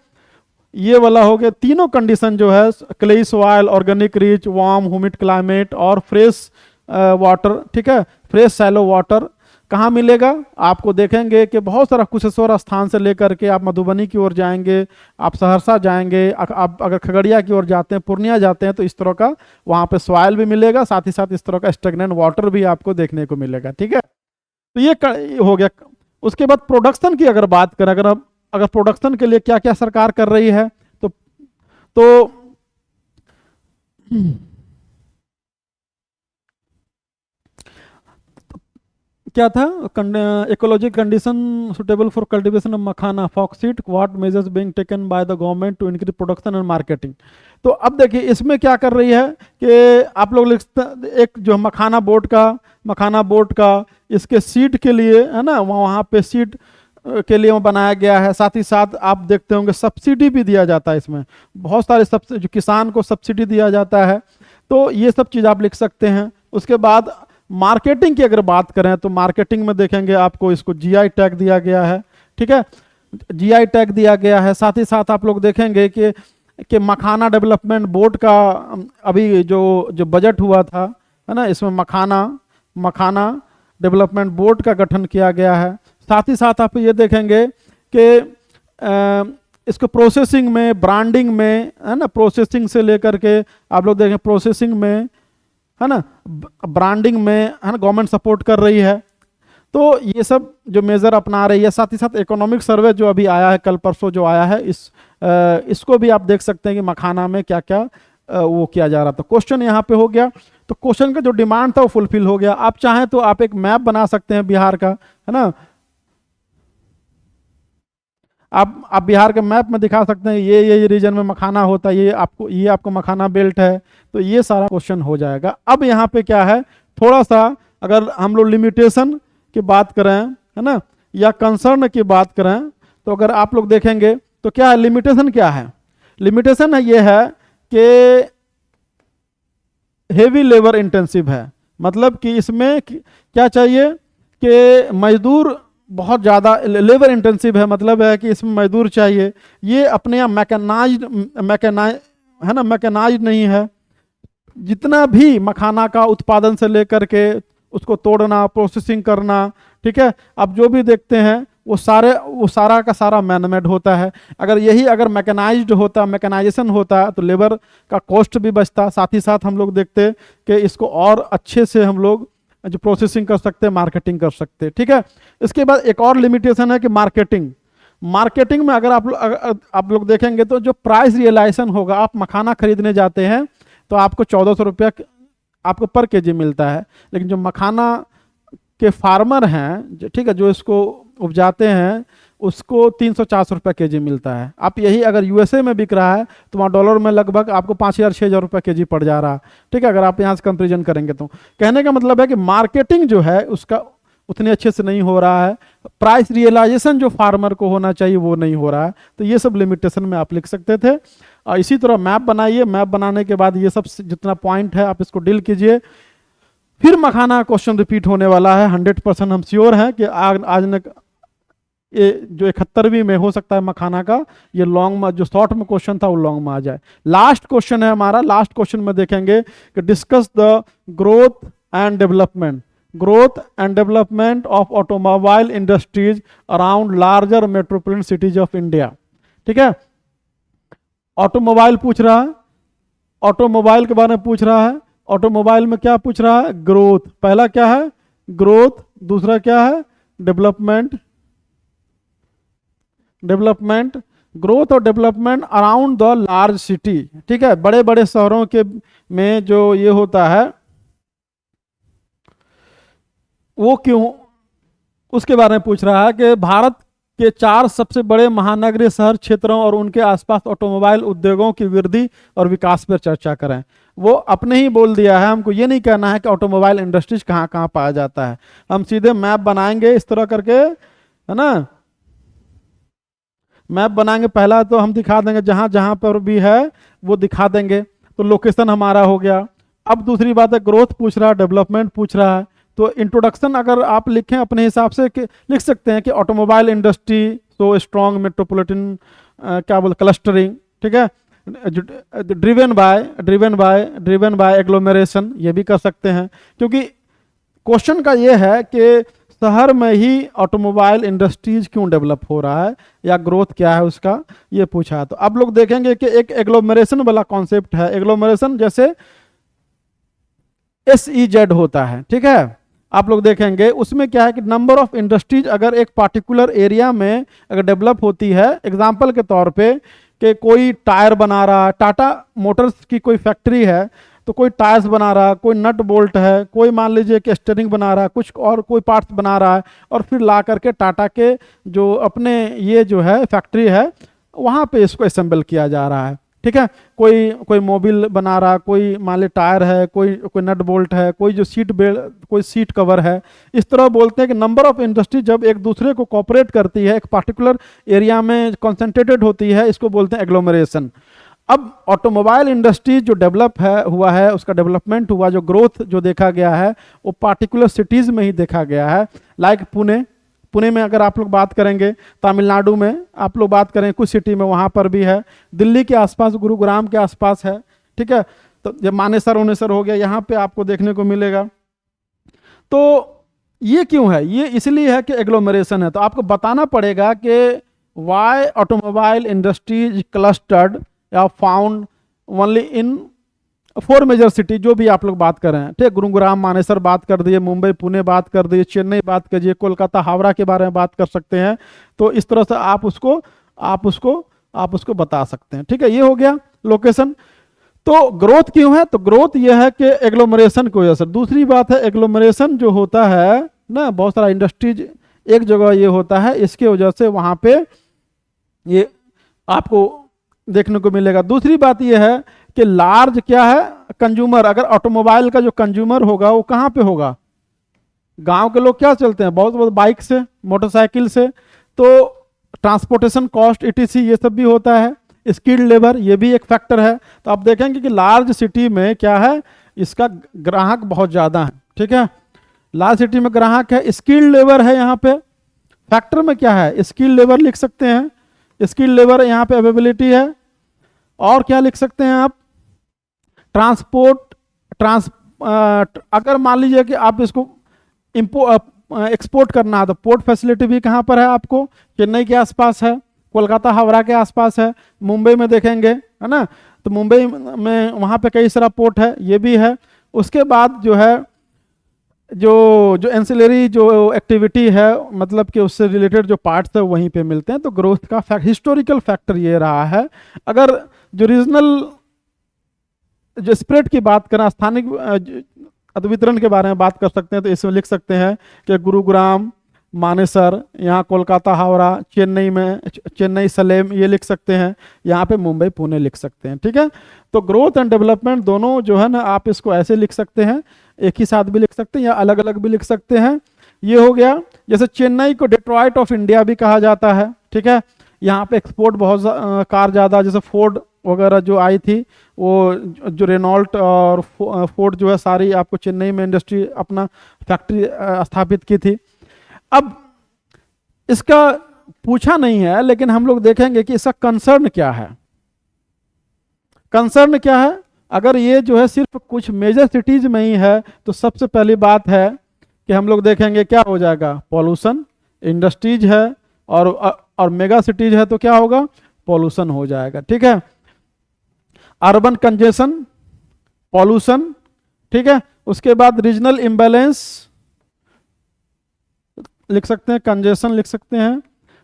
Speaker 1: ये वाला हो गया। तीनों कंडीशन जो है, clayey soil, organic rich, warm humid climate और फ्रेश वाटर, ठीक है, फ्रेश सैलो वाटर कहाँ मिलेगा। आपको देखेंगे कि बहुत सारा कुशेश्वर स्थान से लेकर के आप मधुबनी की ओर जाएंगे, आप सहरसा जाएंगे, आप अगर खगड़िया की ओर जाते हैं, पूर्णिया जाते हैं, तो इस तरह का वहाँ पे सॉइल भी मिलेगा, साथ ही साथ इस तरह का स्टेगनेंट वाटर भी आपको देखने को मिलेगा, ठीक है। तो ये हो गया। उसके बाद प्रोडक्शन की अगर बात करें, अगर प्रोडक्शन के लिए क्या क्या सरकार कर रही है, तो क्या था, ecologic condition suitable for cultivation of makhana, foxnut, what measures being taken by the government to increase production and marketing. तो अब देखिए इसमें क्या कर रही है कि आप लोग लिखते, एक जो मखाना बोर्ड का इसके सीड के लिए, है ना, वहाँ पे सीड के लिए बनाया गया है। साथ ही साथ आप देखते होंगे सब्सिडी भी दिया जाता है, इसमें बहुत सारे जो किसान को सब्सिडी दिया जाता है। तो ये सब चीज़ आप लिख सकते हैं। उसके बाद मार्केटिंग की अगर बात करें तो मार्केटिंग में देखेंगे आपको इसको जीआई टैग दिया गया है, ठीक है, जीआई टैग दिया गया है। साथ ही साथ आप लोग देखेंगे कि मखाना डेवलपमेंट बोर्ड का अभी जो बजट हुआ था, है ना, इसमें मखाना डेवलपमेंट बोर्ड का गठन किया गया है। साथ ही साथ आप ये देखेंगे कि इसको प्रोसेसिंग में, ब्रांडिंग में, है ना, प्रोसेसिंग से लेकर के आप लोग देखें प्रोसेसिंग में, है ना, ब्रांडिंग में, है ना, गवर्नमेंट सपोर्ट कर रही है। तो ये सब जो मेजर अपना रही है। साथ ही साथ इकोनॉमिक सर्वे जो अभी आया है, कल परसों जो आया है, इसको भी आप देख सकते हैं कि मखाना में क्या क्या वो किया जा रहा था। क्वेश्चन यहाँ पे हो गया, तो क्वेश्चन का जो डिमांड था वो फुलफिल हो गया। आप चाहें तो आप एक मैप बना सकते हैं बिहार का, है ना, आप बिहार के मैप में दिखा सकते हैं ये रीजन में मखाना होता है, ये आपको मखाना बेल्ट है। तो ये सारा क्वेश्चन हो जाएगा। अब यहाँ पे क्या है, थोड़ा सा अगर हम लोग लिमिटेशन की बात करें, है ना, या कंसर्न की बात करें, तो अगर आप लोग देखेंगे तो क्या है, लिमिटेशन क्या है, लिमिटेशन है ये है कि हेवी लेबर इंटेंसिव है। मतलब कि इसमें क्या चाहिए कि मजदूर बहुत ज़्यादा लेबर इंटेंसिव है, मतलब है कि इसमें मजदूर चाहिए। ये अपने यहाँ मैकेनाइज है ना, मैकेनाइज नहीं है। जितना भी मखाना का उत्पादन से लेकर के उसको तोड़ना, प्रोसेसिंग करना, ठीक है, अब जो भी देखते हैं वो सारा का सारा मैनमेड होता है। अगर मैकेनाइज्ड होता, मैकेनाइजेशन होता तो लेबर का कॉस्ट भी बचता, साथ ही साथ हम लोग देखते कि इसको और अच्छे से हम लोग जो प्रोसेसिंग कर सकते, मार्केटिंग कर सकते, ठीक है। इसके बाद एक और लिमिटेशन है कि मार्केटिंग में अगर आप लोग देखेंगे तो जो प्राइस रियलाइजेशन होगा, आप मखाना खरीदने जाते हैं तो आपको 1400 रुपया आपको पर केजी मिलता है, लेकिन जो मखाना के फार्मर हैं, ठीक है, जो इसको उपजाते हैं, उसको 300-400 रुपया केजी मिलता है। आप यही अगर यूएसए में बिक रहा है तो वहाँ डॉलर में लगभग आपको 5000-6000 रुपया केजी पड़ जा रहा है, ठीक है, अगर आप यहाँ से कंपेरिजन करेंगे तो। कहने का मतलब है कि मार्केटिंग जो है उसका उतने अच्छे से नहीं हो रहा है, प्राइस रियलाइजेशन जो फार्मर को होना चाहिए वो नहीं हो रहा है। तो ये सब लिमिटेशन में आप लिख सकते थे। और इसी तरह मैप बनाइए, मैप बनाने के बाद ये सब जितना पॉइंट है आप इसको डील कीजिए। फिर मखाना क्वेश्चन रिपीट होने वाला है, 100% हम श्योर हैं कि आज ने ये जो 71वीं में हो सकता है मखाना का, ये लॉन्ग में जो शॉर्ट में क्वेश्चन था वो लॉन्ग में आ जाए। लास्ट क्वेश्चन है हमारा, लास्ट क्वेश्चन में देखेंगे कि discuss the growth and development of automobile industries around larger metropolitan cities of India, ठीक है। ऑटोमोबाइल पूछ रहा है, ऑटोमोबाइल के बारे में पूछ रहा है। ऑटोमोबाइल में क्या पूछ रहा है? ग्रोथ। पहला क्या है? ग्रोथ। दूसरा क्या है? डेवलपमेंट। ग्रोथ और development around the large city, ठीक है, बड़े बड़े शहरों के में जो ये होता है वो क्यों, उसके बारे में पूछ रहा है कि भारत के 4 सबसे बड़े महानगरीय शहर क्षेत्रों और उनके आसपास ऑटोमोबाइल उद्योगों की वृद्धि और विकास पर चर्चा करें। वो अपने ही बोल दिया है, हमको ये नहीं कहना है कि ऑटोमोबाइल इंडस्ट्रीज कहाँ कहाँ पाया जाता है। हम सीधे मैप बनाएंगे इस तरह करके, है ना, मैप बनाएंगे। पहला तो हम दिखा देंगे जहां जहां पर भी है वो दिखा देंगे, तो लोकेशन हमारा हो गया। अब दूसरी बात है, ग्रोथ पूछ रहा है, डेवलपमेंट पूछ रहा है, तो इंट्रोडक्शन अगर आप लिखें अपने हिसाब से लिख सकते हैं कि automobile industry so strong metropolitan क्या बोलते क्लस्टरिंग, ठीक है, ड्रिवन बाय एग्लोमेरेशन, ये भी कर सकते हैं, क्योंकि क्वेश्चन का ये है कि शहर में ही ऑटोमोबाइल इंडस्ट्रीज क्यों डेवलप हो रहा है या ग्रोथ क्या है उसका, ये पूछा है। तो अब लोग देखेंगे कि एक एग्लोमेरेशन वाला कॉन्सेप्ट है। एग्लोमेरेशन जैसे SEZ होता है, ठीक है, आप लोग देखेंगे उसमें क्या है कि नंबर ऑफ इंडस्ट्रीज अगर एक पार्टिकुलर एरिया में अगर डेवलप होती है, एग्जांपल के तौर पे कि कोई टायर बना रहा है, टाटा मोटर्स की कोई फैक्ट्री है तो कोई टायर्स बना रहा है, कोई नट बोल्ट है, कोई मान लीजिए कि स्टीयरिंग बना रहा है, कुछ और कोई पार्ट्स बना रहा है, और फिर ला करके टाटा के जो अपने ये जो है फैक्ट्री है वहाँ पे इसको असेंबल किया जा रहा है, ठीक है। कोई मोबिल बना रहा, कोई मान ली टायर है, कोई नट बोल्ट है, कोई जो कोई सीट कवर है। इस तरह बोलते हैं कि नंबर ऑफ इंडस्ट्री जब एक दूसरे को कोऑपरेट करती है, एक पार्टिकुलर एरिया में कॉन्सेंट्रेटेड होती है, इसको बोलते हैं एग्लोमरेशन। अब ऑटोमोबाइल इंडस्ट्री जो डेवलप हुआ है, उसका डेवलपमेंट हुआ, जो ग्रोथ जो देखा गया है वो पार्टिकुलर सिटीज़ में ही देखा गया है। लाइक पुणे में अगर आप लोग बात करेंगे, तमिलनाडु में आप लोग बात करें कुछ सिटी में वहाँ पर भी है, दिल्ली के आसपास, गुरुग्राम के आसपास है, ठीक है। तो जब मानेसर उनेसर हो गया, यहाँ पे आपको देखने को मिलेगा। तो ये क्यों है? ये इसलिए है कि एग्लोमरेशन है। तो आपको बताना पड़ेगा कि वाई ऑटोमोबाइल इंडस्ट्रीज क्लस्टर्ड या found only in 4 major city, जो भी आप लोग बात कर रहे हैं, ठीक है, गुरुग्राम मानेसर बात कर दिए, मुंबई पुणे बात कर दिए, चेन्नई बात कीजिए, कोलकाता हावड़ा के बारे में बात कर सकते हैं। तो इस तरह से आप उसको बता सकते हैं, ठीक है। ये हो गया लोकेशन। तो ग्रोथ क्यों है? तो ग्रोथ ये है कि एग्लोमरेशन की वजह से। दूसरी बात है, एग्लोमरेशन जो होता है ना, बहुत सारा इंडस्ट्रीज एक जगह ये होता है, इसके वजह से वहां पे ये आपको देखने को मिलेगा। दूसरी बात यह है कि लार्ज क्या है, कंज्यूमर। अगर ऑटोमोबाइल का जो कंज्यूमर होगा वो कहाँ पे होगा? गांव के लोग क्या चलते हैं, बहुत बाइक से, मोटरसाइकिल से, तो ट्रांसपोर्टेशन कॉस्ट ETC ये सब भी होता है। स्किल्ड लेबर ये भी एक फैक्टर है। तो आप देखेंगे कि लार्ज सिटी में क्या है, इसका ग्राहक बहुत ज़्यादा है, ठीक है, लार्ज सिटी में ग्राहक है, स्किल्ड लेबर है। यहाँ पे फैक्टर में क्या है, स्किल्ड लेबर लिख सकते हैं, स्किल्ड लेबर यहाँ पे अवेलेबिलिटी है। और क्या लिख सकते हैं आप, ट्रांसपोर्ट ट्रांस अगर मान लीजिए कि आप इसको एक्सपोर्ट करना है तो पोर्ट फैसिलिटी भी कहाँ पर है, आपको चेन्नई के आसपास है, कोलकाता हावड़ा के आसपास है, मुंबई में देखेंगे है ना, तो मुंबई में वहाँ पे कई सारा पोर्ट है, ये भी है। उसके बाद जो है जो जो एंसिलरी जो एक्टिविटी है, मतलब कि उससे रिलेटेड जो पार्ट्स है वहीं पे मिलते हैं। तो ग्रोथ का हिस्टोरिकल फैक्टर ये रहा है। अगर जो रीजनल जो स्प्रेड की बात करें, स्थानिक वितरण के बारे में बात कर सकते हैं, तो इसमें लिख सकते हैं कि गुरुग्राम, मानेसर, यहाँ कोलकाता हावड़ा, चेन्नई में चेन्नई सलेम ये लिख सकते हैं, यहाँ पे मुंबई पुणे लिख सकते हैं। ठीक है, तो ग्रोथ एंड डेवलपमेंट दोनों जो है ना, आप इसको ऐसे लिख सकते हैं, एक ही साथ भी लिख सकते हैं या अलग अलग भी लिख सकते हैं। ये हो गया। जैसे चेन्नई को डेट्रॉइट ऑफ इंडिया भी कहा जाता है। ठीक है, यहाँ पे एक्सपोर्ट बहुत कार ज़्यादा, जैसे फोर्ड वगैरह जो आई थी, वो जो रेनॉल्ट और फोर्ड जो है सारी आपको चेन्नई में इंडस्ट्री अपना फैक्ट्री स्थापित की थी। अब इसका पूछा नहीं है, लेकिन हम लोग देखेंगे कि इसका कंसर्न क्या है। कंसर्न क्या है, अगर ये जो है सिर्फ कुछ मेजर सिटीज में ही है, तो सबसे पहली बात है कि हम लोग देखेंगे क्या हो जाएगा, पॉल्यूशन। इंडस्ट्रीज है और मेगा सिटीज है तो क्या होगा, पॉल्यूशन हो जाएगा। ठीक है, अर्बन कंजेशन, पॉल्यूशन। ठीक है, उसके बाद रीजनल इम्बैलेंस लिख सकते हैं, कंजेशन लिख सकते हैं।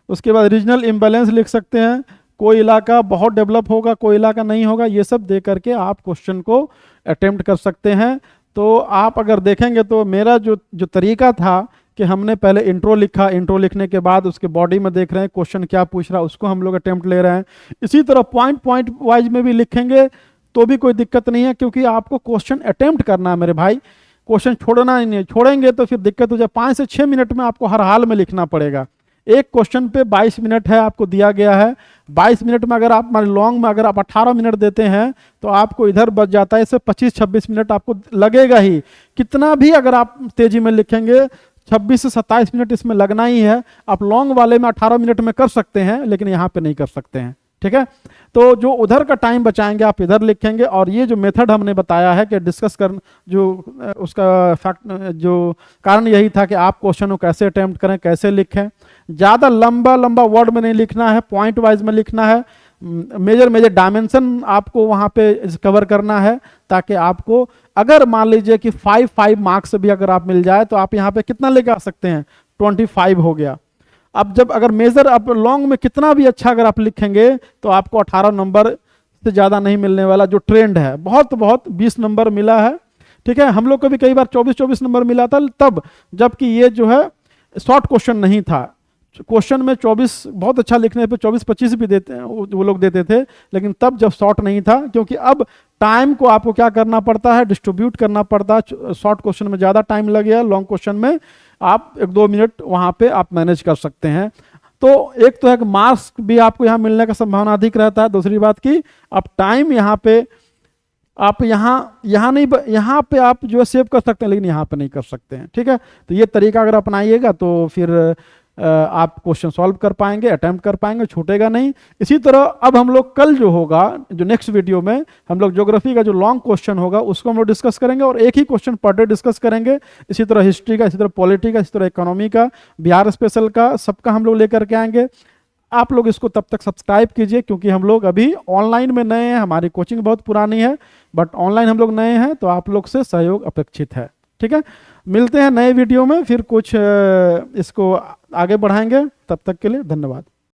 Speaker 1: उसके बाद रीजनल इम्बैलेंस लिख सकते हैं, कोई इलाका बहुत डेवलप होगा, कोई इलाका नहीं होगा, ये सब दे करके आप क्वेश्चन को अटेम्प्ट कर सकते हैं। तो आप अगर देखेंगे तो मेरा जो तरीका था कि हमने पहले इंट्रो लिखा, इंट्रो लिखने के बाद उसके बॉडी में देख रहे हैं क्वेश्चन क्या पूछ रहा है, उसको हम लोग अटेम्प्ट ले रहे हैं। इसी तरह पॉइंट वाइज में भी लिखेंगे तो भी कोई दिक्कत नहीं है, क्योंकि आपको क्वेश्चन अटेम्प्ट करना है मेरे भाई, क्वेश्चन छोड़ना ही नहीं। छोड़ेंगे तो फिर दिक्कत हो जाए। 5 से 6 मिनट में आपको हर हाल में लिखना पड़ेगा। एक क्वेश्चन पे 22 मिनट है आपको दिया गया है। 22 मिनट में अगर आप लॉन्ग में अगर आप 18 मिनट देते हैं तो आपको इधर बच जाता है, इससे 25-26 मिनट आपको लगेगा ही। कितना भी अगर आप तेजी में लिखेंगे 26 से 27 मिनट इसमें लगना ही है। आप लॉन्ग वाले में 18 मिनट में कर सकते हैं, लेकिन यहाँ पे नहीं कर सकते हैं। ठीक है, तो जो उधर का टाइम बचाएंगे आप इधर लिखेंगे। और ये जो मेथड हमने बताया है कि डिस्कस कर, जो उसका फैक्ट जो कारण यही था कि आप क्वेश्चन को कैसे अटेम्प्ट करें, कैसे लिखें। ज़्यादा लंबा लंबा वर्ड में नहीं लिखना है, पॉइंट वाइज में लिखना है। मेजर डायमेंशन आपको वहाँ पे कवर करना है, ताकि आपको अगर मान लीजिए कि 5 मार्क्स भी अगर आप मिल जाए तो आप यहाँ पे कितना लेके आ सकते हैं, 25 हो गया। अब जब अगर मेजर आप लॉन्ग में कितना भी अच्छा अगर आप लिखेंगे तो आपको 18 नंबर से ज़्यादा नहीं मिलने वाला। जो ट्रेंड है बहुत 20 नंबर मिला है। ठीक है, हम लोग को भी कई बार 24 नंबर मिला था तब, जबकि ये जो है शॉर्ट क्वेश्चन नहीं था। क्वेश्चन में 24 बहुत अच्छा लिखने पे 24-25 भी देते हैं वो लोग देते थे, लेकिन तब जब शॉर्ट नहीं था, क्योंकि अब टाइम को आपको क्या करना पड़ता है, डिस्ट्रीब्यूट करना पड़ता है। शॉर्ट क्वेश्चन में ज़्यादा टाइम लग गया, लॉन्ग क्वेश्चन में आप 1-2 मिनट वहाँ पे आप मैनेज कर सकते हैं। तो एक तो है कि मार्क्स भी आपको यहाँ मिलने का संभावना अधिक रहता है। दूसरी बात की आप टाइम यहाँ पे आप यहाँ नहीं, यहाँ पे आप जो है सेव कर सकते हैं, लेकिन यहाँ पे नहीं कर सकते हैं। ठीक है, तो ये तरीका अगर अपनाइएगा तो फिर आप क्वेश्चन सॉल्व कर पाएंगे, अटेम्प्ट कर पाएंगे, छूटेगा नहीं। इसी तरह अब हम लोग कल जो होगा, जो नेक्स्ट वीडियो में हम लोग ज्योग्राफी का जो लॉन्ग क्वेश्चन होगा उसको हम लोग डिस्कस करेंगे, और एक ही क्वेश्चन पर डे डिस्कस करेंगे। इसी तरह हिस्ट्री का, इसी तरह पॉलिटी का, इसी तरह इकोनॉमी का, बिहार स्पेशल का, सबका हम लोग लेकर के आएंगे। आप लोग इसको तब तक सब्सक्राइब कीजिए, क्योंकि हम लोग अभी ऑनलाइन में नए हैं, हमारी कोचिंग बहुत पुरानी है, बट ऑनलाइन हम लोग नए हैं, तो आप लोग से सहयोग अपेक्षित है। ठीक है, मिलते हैं नए वीडियो में, फिर कुछ इसको आगे बढ़ाएंगे। तब तक के लिए धन्यवाद।